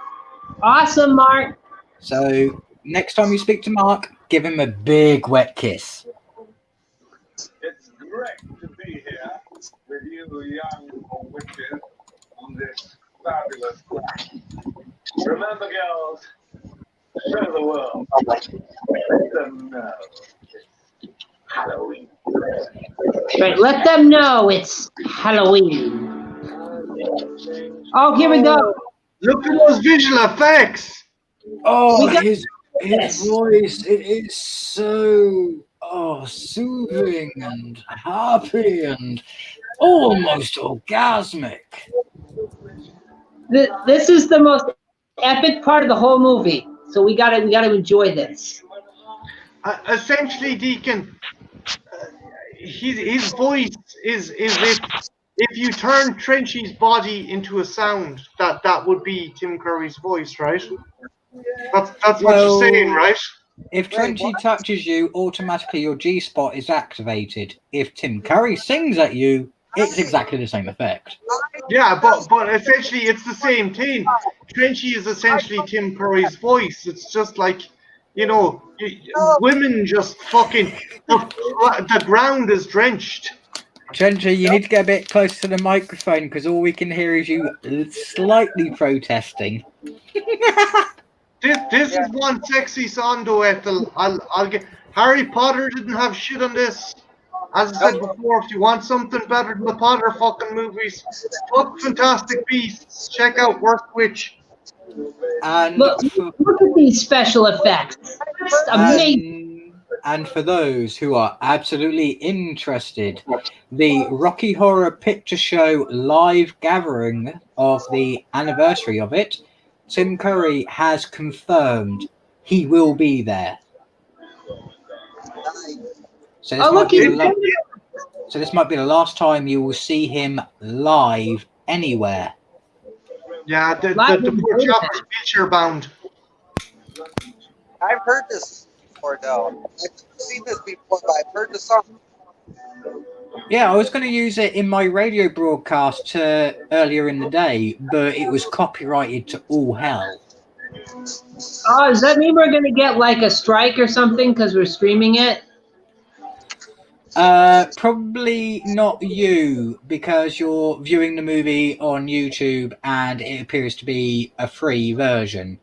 awesome, Mark. So next time you speak to Mark, give him a big wet kiss. It's great to be here with you young witches on this fabulous planet. Remember, girls, show the world. Let them know it's Halloween. Right, let them know it's Halloween. Oh, here we go. Look at those visual effects. Oh, his voice, it is so soothing and happy and almost orgasmic. This is the most epic part of the whole movie. So we gotta enjoy this. Essentially, Deacon, his voice is if you turn Trenchy's body into a sound, that would be Tim Curry's voice, right? That's what you're saying, right? If Trenchy touches you, automatically your G-spot is activated. If Tim Curry sings at you, it's exactly the same effect. Yeah, but essentially it's the same thing. Trenchy is essentially Tim Curry's voice. It's just like, women just fucking the ground is drenched. Trenchy, you need to get a bit closer to the microphone because all we can hear is you slightly protesting. This is one sexy song, though, Ethel. I'll get. Harry Potter didn't have shit on this. As I said before, if you want something better than the Potter fucking movies, fuck Fantastic Beasts. Check out Worst Witch. And Look at these special effects. It's amazing. And for those who are absolutely interested, the Rocky Horror Picture Show live gathering of the anniversary of it, Tim Curry has confirmed he will be there. So this might be the last time you will see him live anywhere. Yeah, the poor chap is wheelchair bound. I've heard this before, though. I've seen this before, but I've heard the song. Yeah, I was going to use it in my radio broadcast earlier in the day, but it was copyrighted to all hell. Oh, does that mean we're gonna get like a strike or something because we're streaming it? Probably not you, because you're viewing the movie on YouTube and it appears to be a free version.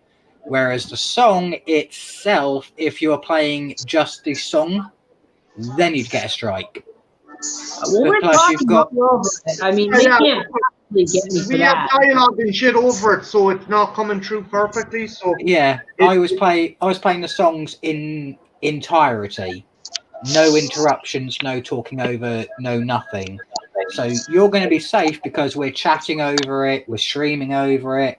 Whereas the song itself, if you're playing just the song, then you'd get a strike. Well, we're Plus, talking you've got all over it. I mean, Yeah, they yeah. can't possibly get me for We have that. dialogue and shit over it, so it's not coming through perfectly. So yeah. I was playing the songs in entirety, no interruptions, no talking over, no nothing. So you're going to be safe because we're chatting over it, we're streaming over it.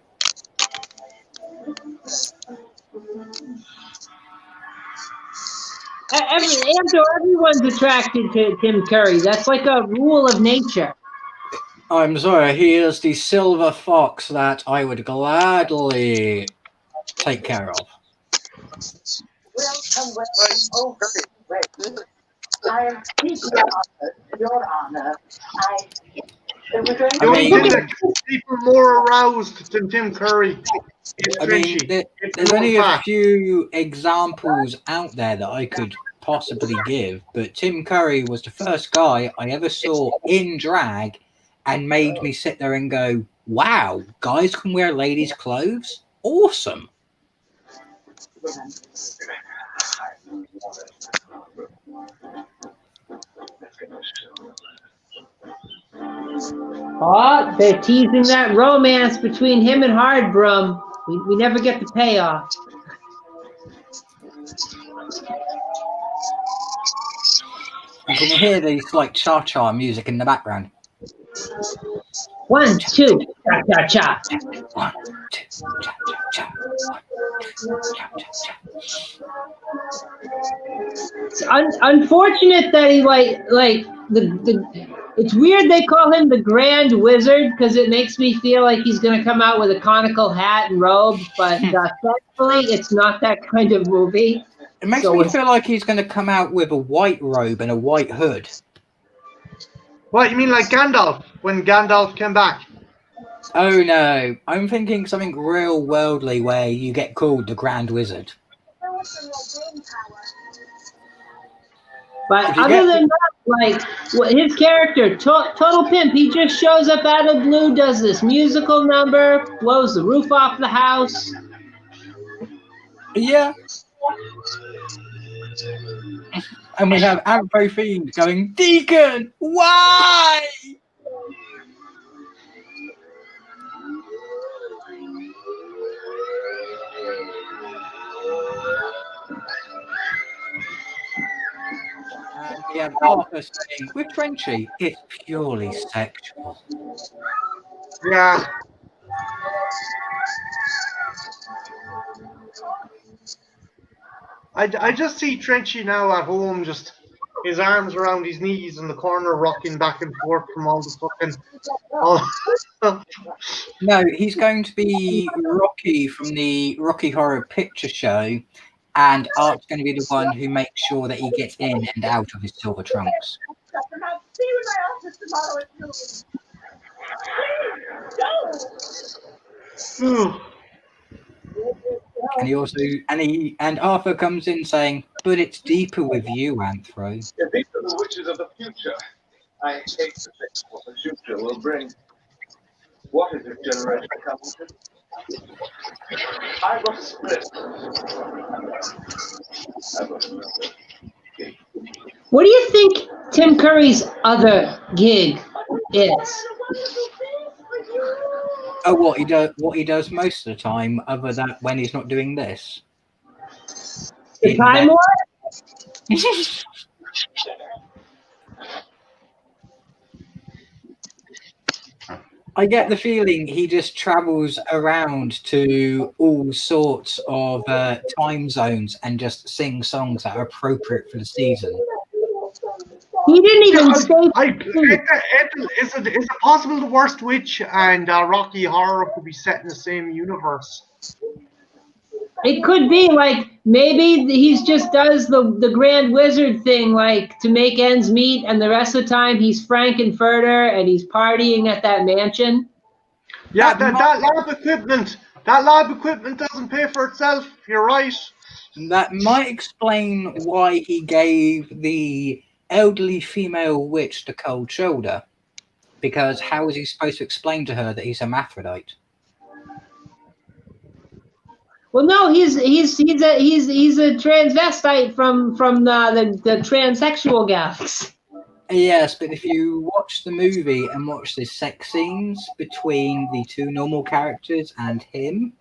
Everyone's attracted to Tim Curry. That's like a rule of nature. I'm sorry, he is the silver fox that I would gladly take care of. I speak your honor. the only thing that gets people more aroused than Tim Curry is I mean, Trenchy. there's only a few examples out there that I could possibly give, but Tim Curry was the first guy I ever saw in drag and made me sit there and go, wow, guys can wear ladies' clothes? Awesome. Oh, they're teasing that romance between him and Hardbrum. We never get the payoff. And can you hear the like cha-cha music in the background? 1, 2, cha-cha-cha. 1, 2, cha-cha-cha. 1, 2, cha-cha-cha. It's unfortunate that he it's weird they call him the Grand Wizard because it makes me feel like he's going to come out with a conical hat and robe, but thankfully it's not that kind of movie. It makes me feel like he's going to come out with a white robe and a white hood. What, you mean like Gandalf, when Gandalf came back? Oh no, I'm thinking something real worldly where you get called the Grand Wizard. But other than that, his character, Total Pimp, he just shows up out of the blue, does this musical number, blows the roof off the house. Yeah. And we have Afro Fiend going, Deacon, why? And we have Arthur saying, with Trenchy, it's purely sexual. Yeah. I just see Trenchy now at home, just his arms around his knees in the corner, rocking back and forth from all the fucking. No, he's going to be Rocky from the Rocky Horror Picture Show, and Art's going to be the one who makes sure that he gets in and out of his silver trunks. And he also and Arthur comes in saying, "But it's deeper with you, Anthro." If these are the witches of the future, I hate to think what the future will bring. What is this generation coming to? I got split. What do you think Tim Curry's other gig is? Oh, what he does most of the time, other than when he's not doing this. The Time War? I get the feeling he just travels around to all sorts of time zones and just sings songs that are appropriate for the season. He didn't even say. Is it possible the Worst Witch and Rocky Horror could be set in the same universe? It could be maybe he just does the Grand Wizard thing, to make ends meet, and the rest of the time he's Frankenfurter and he's partying at that mansion. Yeah, that lab equipment doesn't pay for itself. You're right. That might explain why he gave the elderly female witch the cold shoulder, because how is he supposed to explain to her that he's a hermaphrodite? Well, no, he's a transvestite from the transsexual gals. Yes, but if you watch the movie and watch the sex scenes between the two normal characters and him,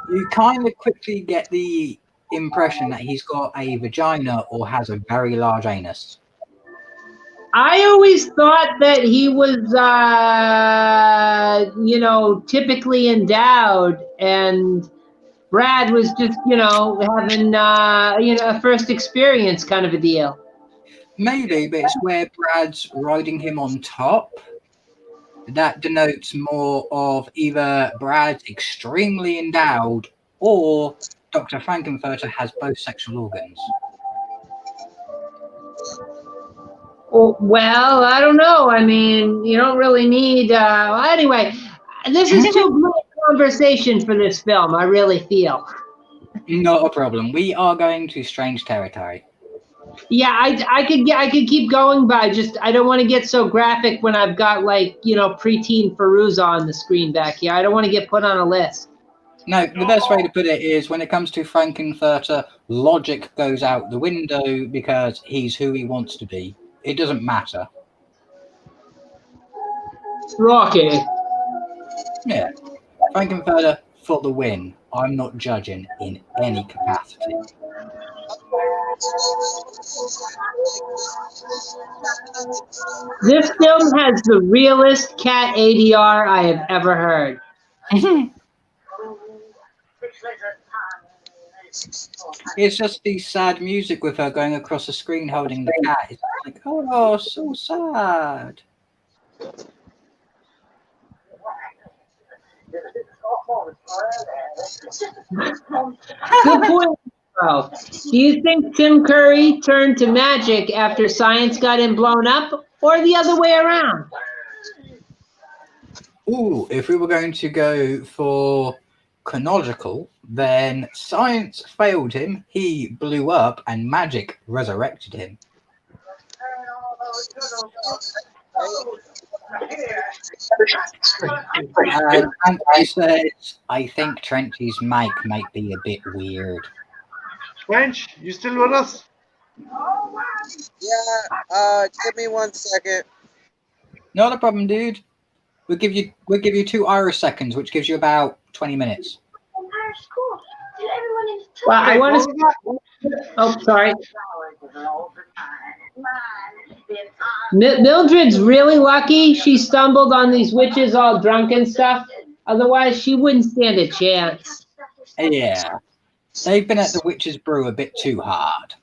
you kind of quickly get the impression that he's got a vagina or has a very large anus. I always thought that he was, typically endowed, and Brad was just, having, a first experience kind of a deal. Maybe, but it's where Brad's riding him on top. That denotes more of either Brad's extremely endowed or Dr. Frankenfurter has both sexual organs. Well, I don't know. I mean, you don't really need. Well, anyway, this is too much conversation for this film. I really feel. Not a problem. We are going to strange territory. Yeah, I could keep going, but I don't want to get so graphic when I've got preteen Feruza on the screen back here. I don't want to get put on a list. No, the best way to put it is when it comes to Frankenfurter, logic goes out the window because he's who he wants to be. It doesn't matter. Rocky. Yeah. Frankenfurter for the win. I'm not judging in any capacity. This film has the realest cat ADR I have ever heard. It's just the sad music with her going across the screen holding the cat. It's like, oh, so sad. Good point. Bro. Do you think Tim Curry turned to magic after science got him blown up, or the other way around? Ooh, if we were going to go for chronological, then science failed him, he blew up, and magic resurrected him. And Anthony says, I think Trench's mic might be a bit weird. Trench, you still with us? Yeah, give me 1 second. Not a problem, dude. We'll give you 2 Irish seconds, which gives you about 20 minutes. Well, I want to. Oh, sorry. Mildred's really lucky she stumbled on these witches all drunk and stuff. Otherwise, she wouldn't stand a chance. Yeah. They've been at the Witch's Brew a bit too hard.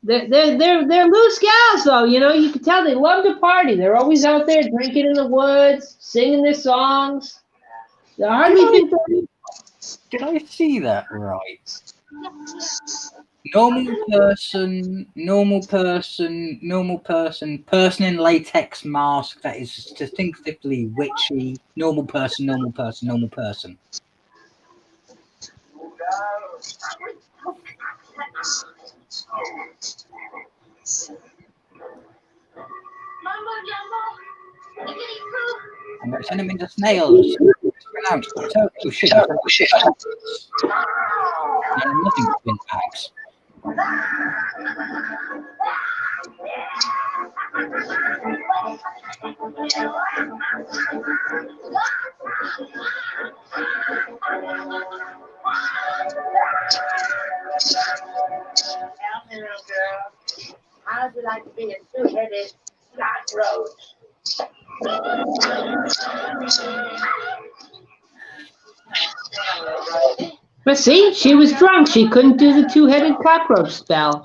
They're loose gals, though. You can tell they love to party. They're always out there drinking in the woods, singing their songs. They hardly think they're. Did I see that right? Normal person in latex mask that is distinctively witchy. Normal person. I'm going to send him into snails. Pronounced. Oh shit. No, nothing but bin bags. How'd you like to be a two-headed cockroach? But see, she was drunk. She couldn't do the two-headed cockroach spell.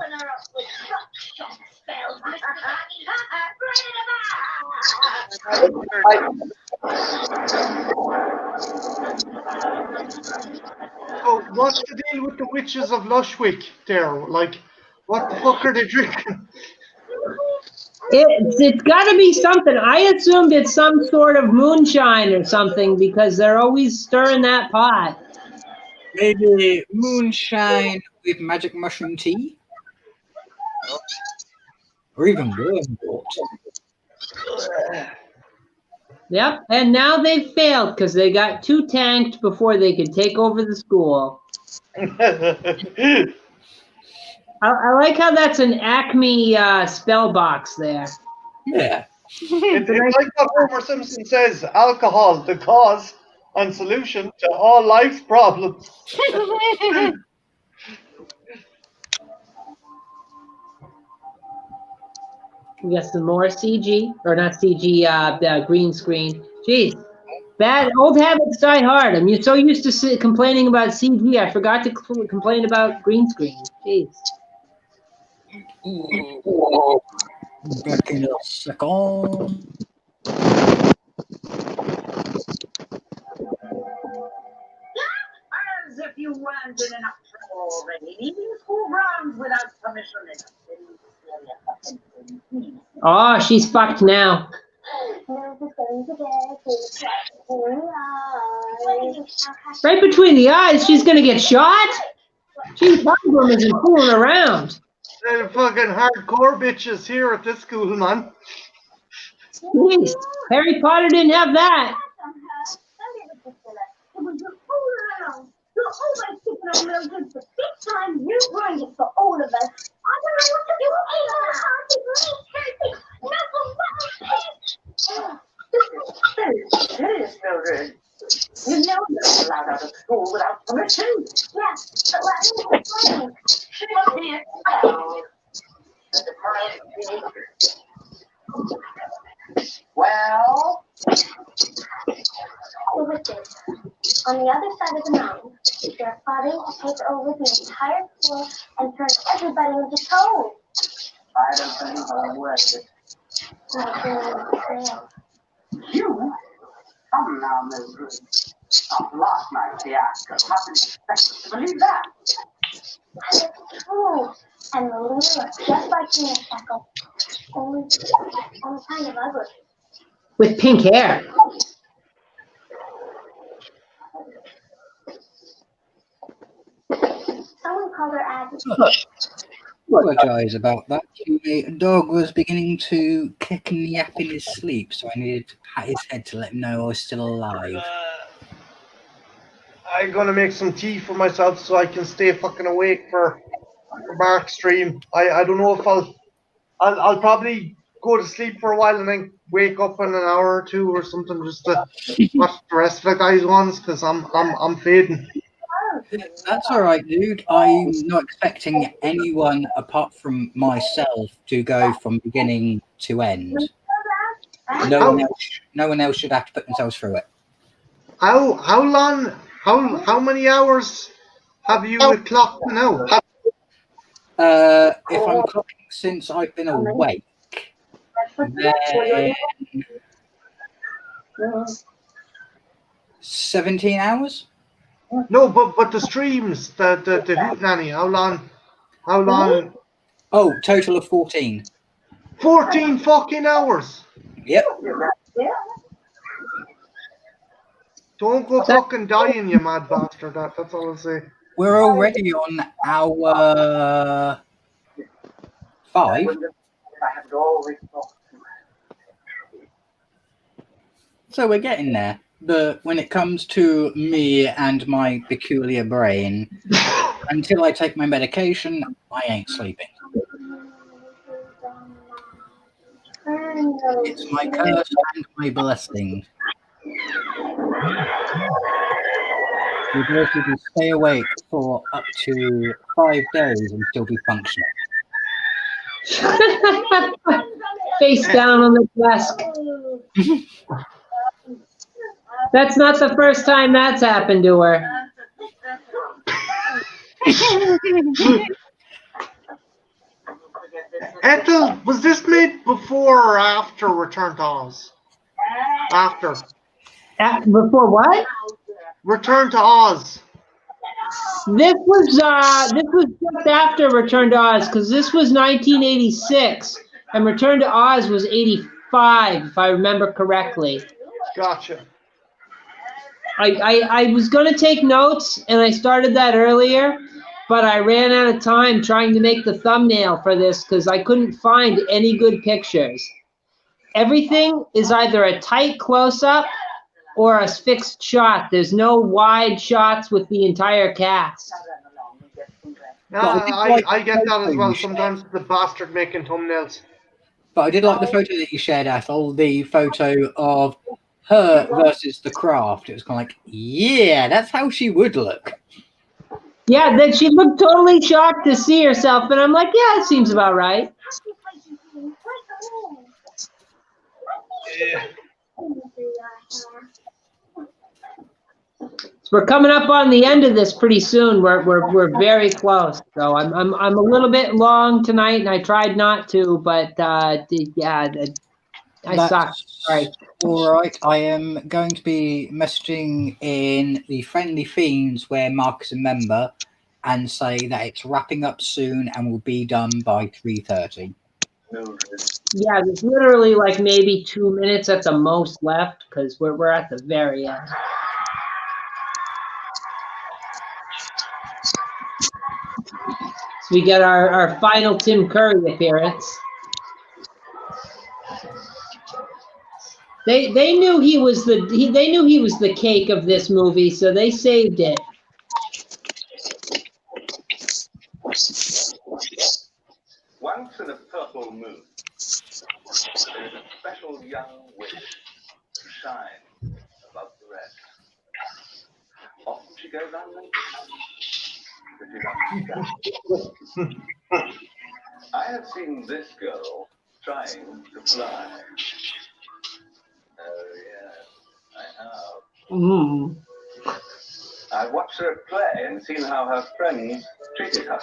So what's the deal with the witches of Lushwick there? Like, what the fuck are they drinking? It's got to be something. I assumed it's some sort of moonshine or something because they're always stirring that pot. Maybe moonshine with magic mushroom tea? Or even wormwort. Yep, and now they failed because they got too tanked before they could take over the school. I like how that's an Acme spell box there. Yeah. It's like what Homer Simpson says, alcohol, the cause and solution to all life's problems. We got some more CG, or not CG, the green screen. Jeez, bad old habits die hard. I'm so used to complaining about CG, I forgot to complain about green screen. Jeez. Back in a second. As if you weren't in enough trouble already. Who runs without permission? Oh, she's fucked now. Right between the eyes, she's gonna get shot? Jeez, Bogrum isn't fooling around. They're fucking hardcore bitches here at this school, man. Jeez, Harry Potter didn't have that. You're always keeping on real good, but this time you ruined it for all of us. I don't know what to do either. Serious children. You know you're not allowed out of school without permission. Yes, but let me explain. She must be expelled. Well, with this. On the other side of the mountain, they're plotting to take over the entire school and turn everybody into toads. I don't believe a word of it. You? Come now, Mildred. Not last night's fiasco. How can you expect us to believe that? And it's true. And the leader looks just like Honeysuckle. Only kind of ugly. With pink hair. Someone called her Aggie. Apologise about that. My dog was beginning to kick and yap in his sleep, so I needed to pat his head to let him know I was still alive. I'm gonna make some tea for myself so I can stay fucking awake for Mark's stream. I don't know if I'll probably go to sleep for a while and then wake up in an hour or two or something just to watch the rest of the guys' ones because I'm fading. That's all right, dude. I'm not expecting anyone apart from myself to go from beginning to end. No one else should have to put themselves through it. How long? How many hours have you clocked now? If I'm clocking since I've been awake, then 17 hours. No, but the streams, the hootenanny, how long? Oh, total of 14. 14 fucking hours. Yep. Don't go fucking dying, you mad bastard. That's all I'll say. We're already on hour 5. So we're getting there. But when it comes to me and my peculiar brain, until I take my medication, I ain't sleeping. It's my curse and my blessing. The ability to stay awake for up to 5 days and still be functional. Face down on the desk. That's not the first time that's happened to her. Ethel, was this made before or after Return to Oz? After. Before what? Return to Oz. This was just after Return to Oz because this was 1986 and Return to Oz was 85 if I remember correctly. Gotcha. I was going to take notes and I started that earlier, but I ran out of time trying to make the thumbnail for this because I couldn't find any good pictures. Everything is either a tight close-up or a fixed shot. There's no wide shots with the entire cast. I get that as well. Sometimes the bastard making thumbnails. But I did like the photo that you shared, Ethel, the photo of her versus the craft. It was kind of like, yeah, that's how she would look. Yeah, then she looked totally shocked to see herself, and I'm like, yeah, it seems about right. Yeah. We're coming up on the end of this pretty soon. We're very close. So I'm a little bit long tonight, and I tried not to, but yeah, I suck. Sorry. All right. I am going to be messaging in the Friendly Fiends where Mark is a member and say that it's wrapping up soon and will be done by 3:30. Yeah, there's literally like maybe 2 minutes at the most left because we're at the very end. So we get our final Tim Curry appearance. They knew he was the cake of this movie, so they saved it. Once in a purple moon, there is a special young witch to shine above the rest. Often she goes unnoticed. I have seen this girl trying to fly. Oh, yes, I have. Mm. I've watched her at play and seen how her friends treated her.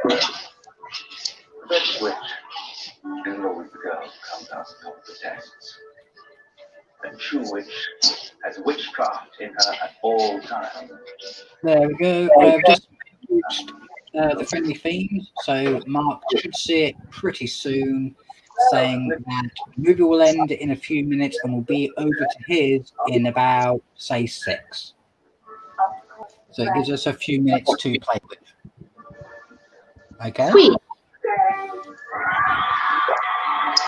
The best witch isn't always the girl who comes out on top of the tests. A true witch has witchcraft in her at all times. There we go. I've just reached the Friendly Fiends, so Mark should see it pretty soon, saying that the movie will end in a few minutes and will be over to his in about, say, 6. So it gives us a few minutes to play with. Okay? Sweet.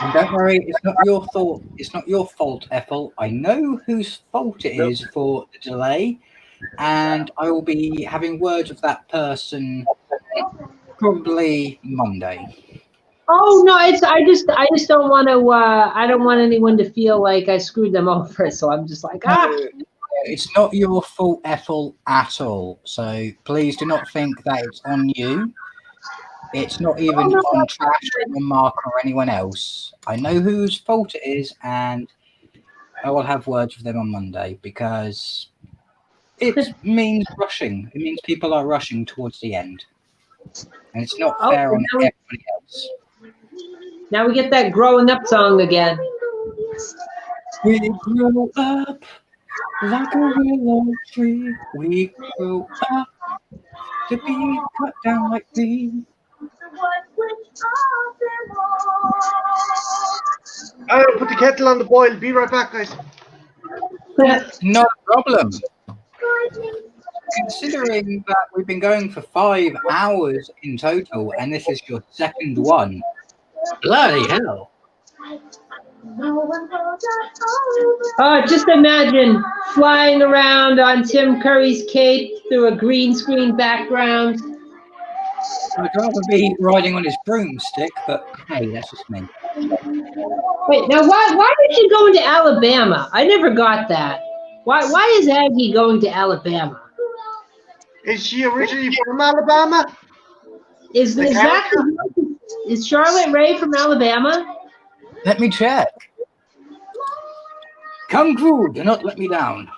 And don't worry, it's not your fault. It's not your fault, Ethel. I know whose fault it is for the delay, and I will be having words with that person probably Monday. Oh no, I just don't want to. I don't want anyone to feel like I screwed them over. So I'm just like, It's not your fault, Ethel, at all. So please do not think that it's on you. It's not even on Trash or Mark or anyone else. I know whose fault it is, and I will have words with them on Monday because it means rushing. It means people are rushing towards the end. And it's not fair on everybody else. Now we get that growing up song again. We grow up like a willow tree. We grow up to be cut down like these. I'll put the kettle on the boil. Be right back, guys. No problem. Considering that we've been going for 5 hours in total, and this is your second one, bloody hell. Just imagine flying around on Tim Curry's cape through a green screen background. I'd rather be riding on his broomstick, but hey, that's just me. Wait, now why is she going to Alabama? I never got that. Why is Aggie going to Alabama? Is she originally from Alabama? Is Charlotte Rae from Alabama? Let me check. Come through, do not let me down.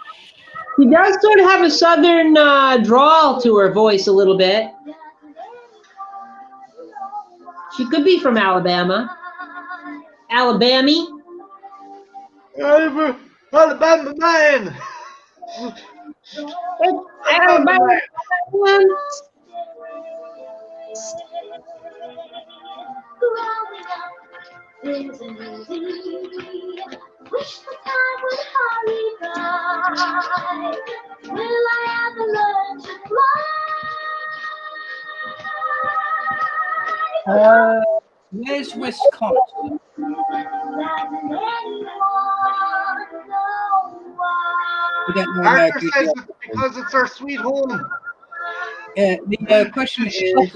She does sort of have a southern drawl to her voice a little bit. She could be from Alabama. Alabama man. Alabama. Wish the time would hurry by. Will I ever learn to fly? Where's Wisconsin? We don't know Arthur American says geography. it's because it's our sweet home. The question is, in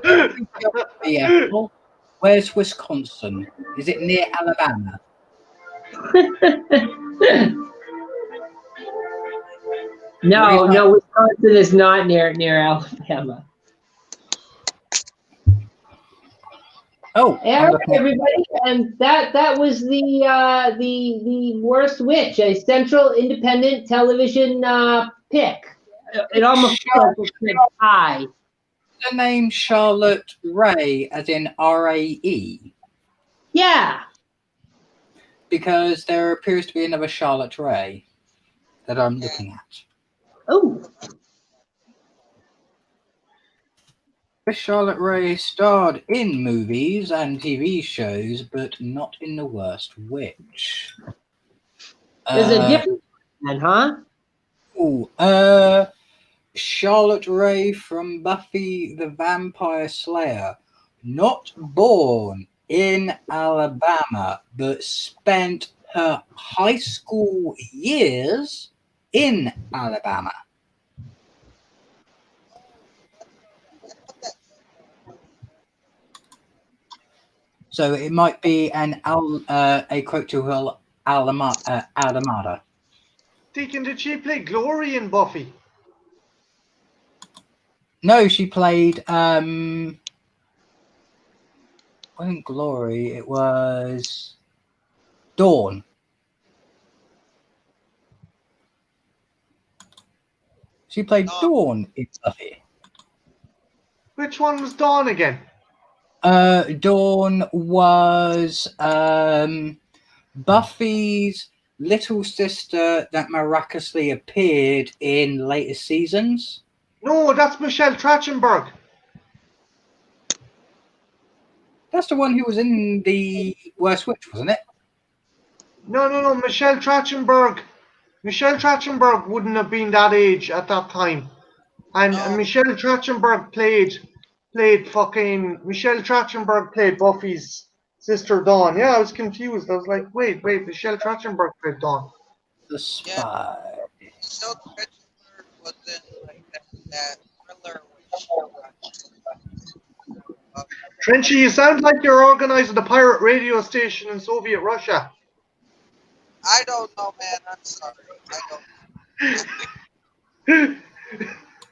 American geography, Ethel, where's Wisconsin? Is it near Alabama? No, Wisconsin is not near Alabama. Oh, All right, everybody, and that was the worst witch, a Central Independent Television pick. It almost felt like it said pie. the name Charlotte Ray, as in R-A-E, Yeah. because there appears to be another Charlotte Ray that I'm looking at. Oh. This Charlotte Ray starred in movies and TV shows, but not in The Worst Witch. There's a difference then, huh? Charlotte Ray from Buffy the Vampire Slayer, not born in Alabama, but spent her high school years in Alabama. So it might be a quote to her Alamada. Deacon, did she play Glory in Buffy? No, she played wasn't Glory, it was Dawn. She played Dawn in Buffy. Which one was Dawn again? Dawn was Buffy's little sister that miraculously appeared in later seasons. No, that's Michelle Trachtenberg. That's the one who was in The Worst Witch, wasn't it? No, Michelle Trachtenberg. Michelle Trachtenberg wouldn't have been that age at that time. And Michelle Trachtenberg played Michelle Trachtenberg played Buffy's sister Dawn. Yeah, I was confused. I was like, wait, Michelle Trachtenberg played Dawn. The Spy. So Trachtenberg was in like that thriller Trenchy, you sound like you're organizing a pirate radio station in Soviet Russia. I don't know, man. I'm sorry. I don't.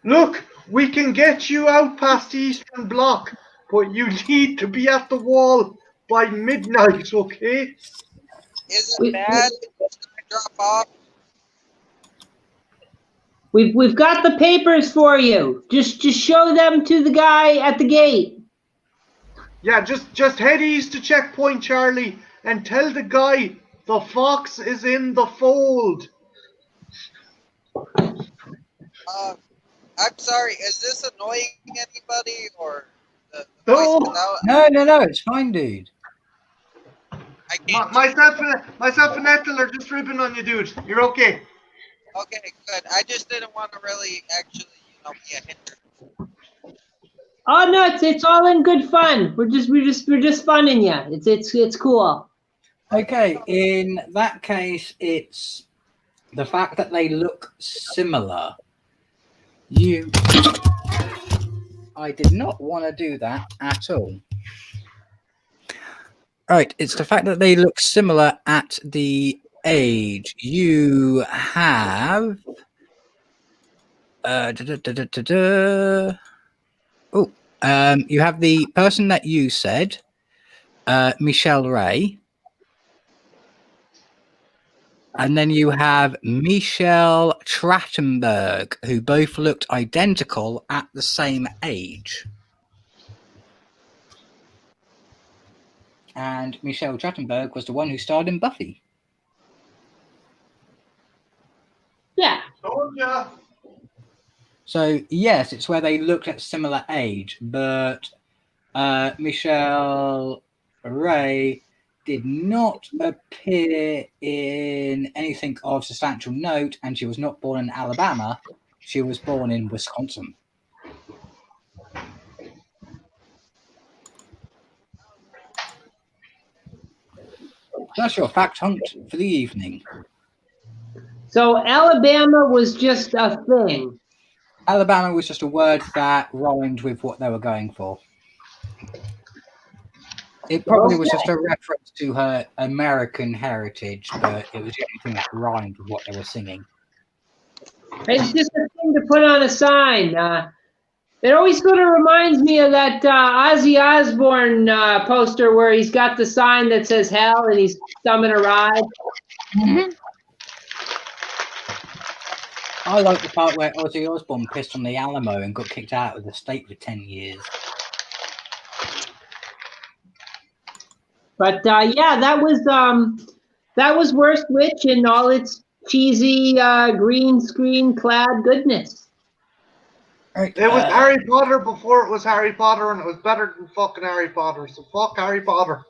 Look, we can get you out past the Eastern Bloc, but you need to be at the wall by midnight, okay? Is it bad? Should I drop off? We've got the papers for you. Just show them to the guy at the gate. Yeah, just head east to Checkpoint Charlie and tell the guy the fox is in the fold. I'm sorry. Is this annoying anybody or the No. voice is out? No, it's fine, dude. I can't. Myself and Ethel are just ribbing on you, dude. You're okay. Okay, good. I just didn't want to really actually, be a hindrance. Oh no, it's all in good fun. We're just funning you. It's cool. Okay, in that case, it's the fact that they look similar. I did not want to do that at all. Right, it's the fact that they look similar at the age. You have you have the person that you said, Michelle Ray. And then you have Michelle Trachtenberg, who both looked identical at the same age. And Michelle Trachtenberg was the one who starred in Buffy. Yeah. So, yes, it's where they looked at similar age, but Michelle Ray did not appear in anything of substantial note, and she was not born in Alabama. She was born in Wisconsin. That's your fact hunt for the evening. So Alabama was just a thing. Alabama was just a word that rhymed with what they were going for. It probably was just a reference to her American heritage, but it was the only thing that rhymed with what they were singing. It's just a thing to put on a sign. It always sort of reminds me of that Ozzy Osbourne poster where he's got the sign that says hell and he's thumbing a ride. Mm-hmm. I like the part where Ozzy Osbourne pissed on the Alamo and got kicked out of the state for 10 years. But yeah, that was Worst Witch in all its cheesy green screen clad goodness. Right, It was Harry Potter before it was Harry Potter, and it was better than fucking Harry Potter. So fuck Harry Potter.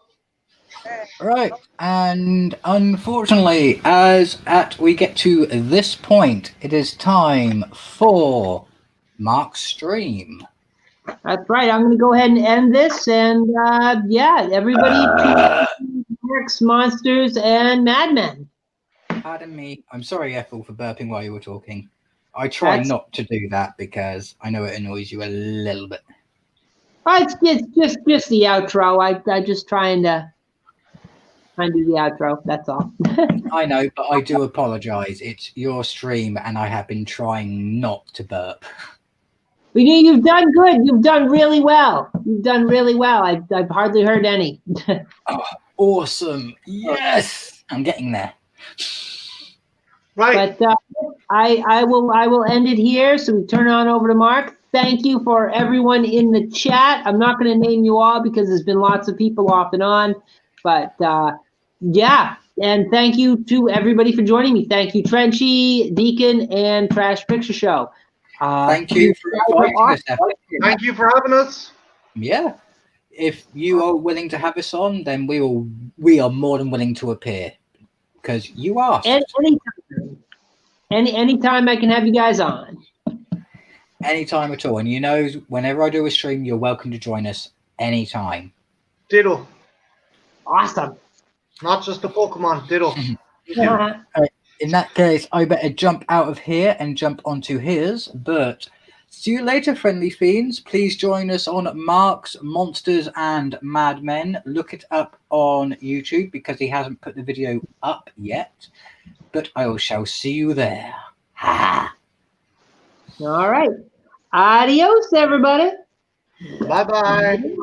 right, and unfortunately, as we get to this point, it is time for Mark's stream. That's right. I'm going to go ahead and end this, and yeah, everybody, Marks, Monsters, and Madmen. Pardon me. I'm sorry, Ethel, for burping while you were talking. I try not to do that because I know it annoys you a little bit. Oh, it's just the outro. I just trying to do the outro. That's all. I know, but I do apologize. It's your stream, and I have been trying not to burp. You've done good. You've done really well. You've done really well. I've hardly heard any. Oh, awesome! Yes, I'm getting there. Right. But I will end it here. So we turn it on over to Mark. Thank you for everyone in the chat. I'm not going to name you all because there's been lots of people off and on. But yeah, and thank you to everybody for joining me. Thank you, Trenchy, Deacon, and Trash Picture Show. Thank you for inviting us. Thank you for having us. Yeah, if you are willing to have us on, then we are more than willing to appear because you asked. Anytime I can have you guys on. Anytime at all. And you know, whenever I do a stream, you're welcome to join us anytime. Ditto. Awesome. Not just the Pokemon. Ditto. In that case, I better jump out of here and jump onto his. But see you later, friendly fiends. Please join us on Mark's Monsters and Madmen. Look it up on YouTube because he hasn't put the video up yet. But I shall see you there. Ha! All right. Adios, everybody. Bye-bye.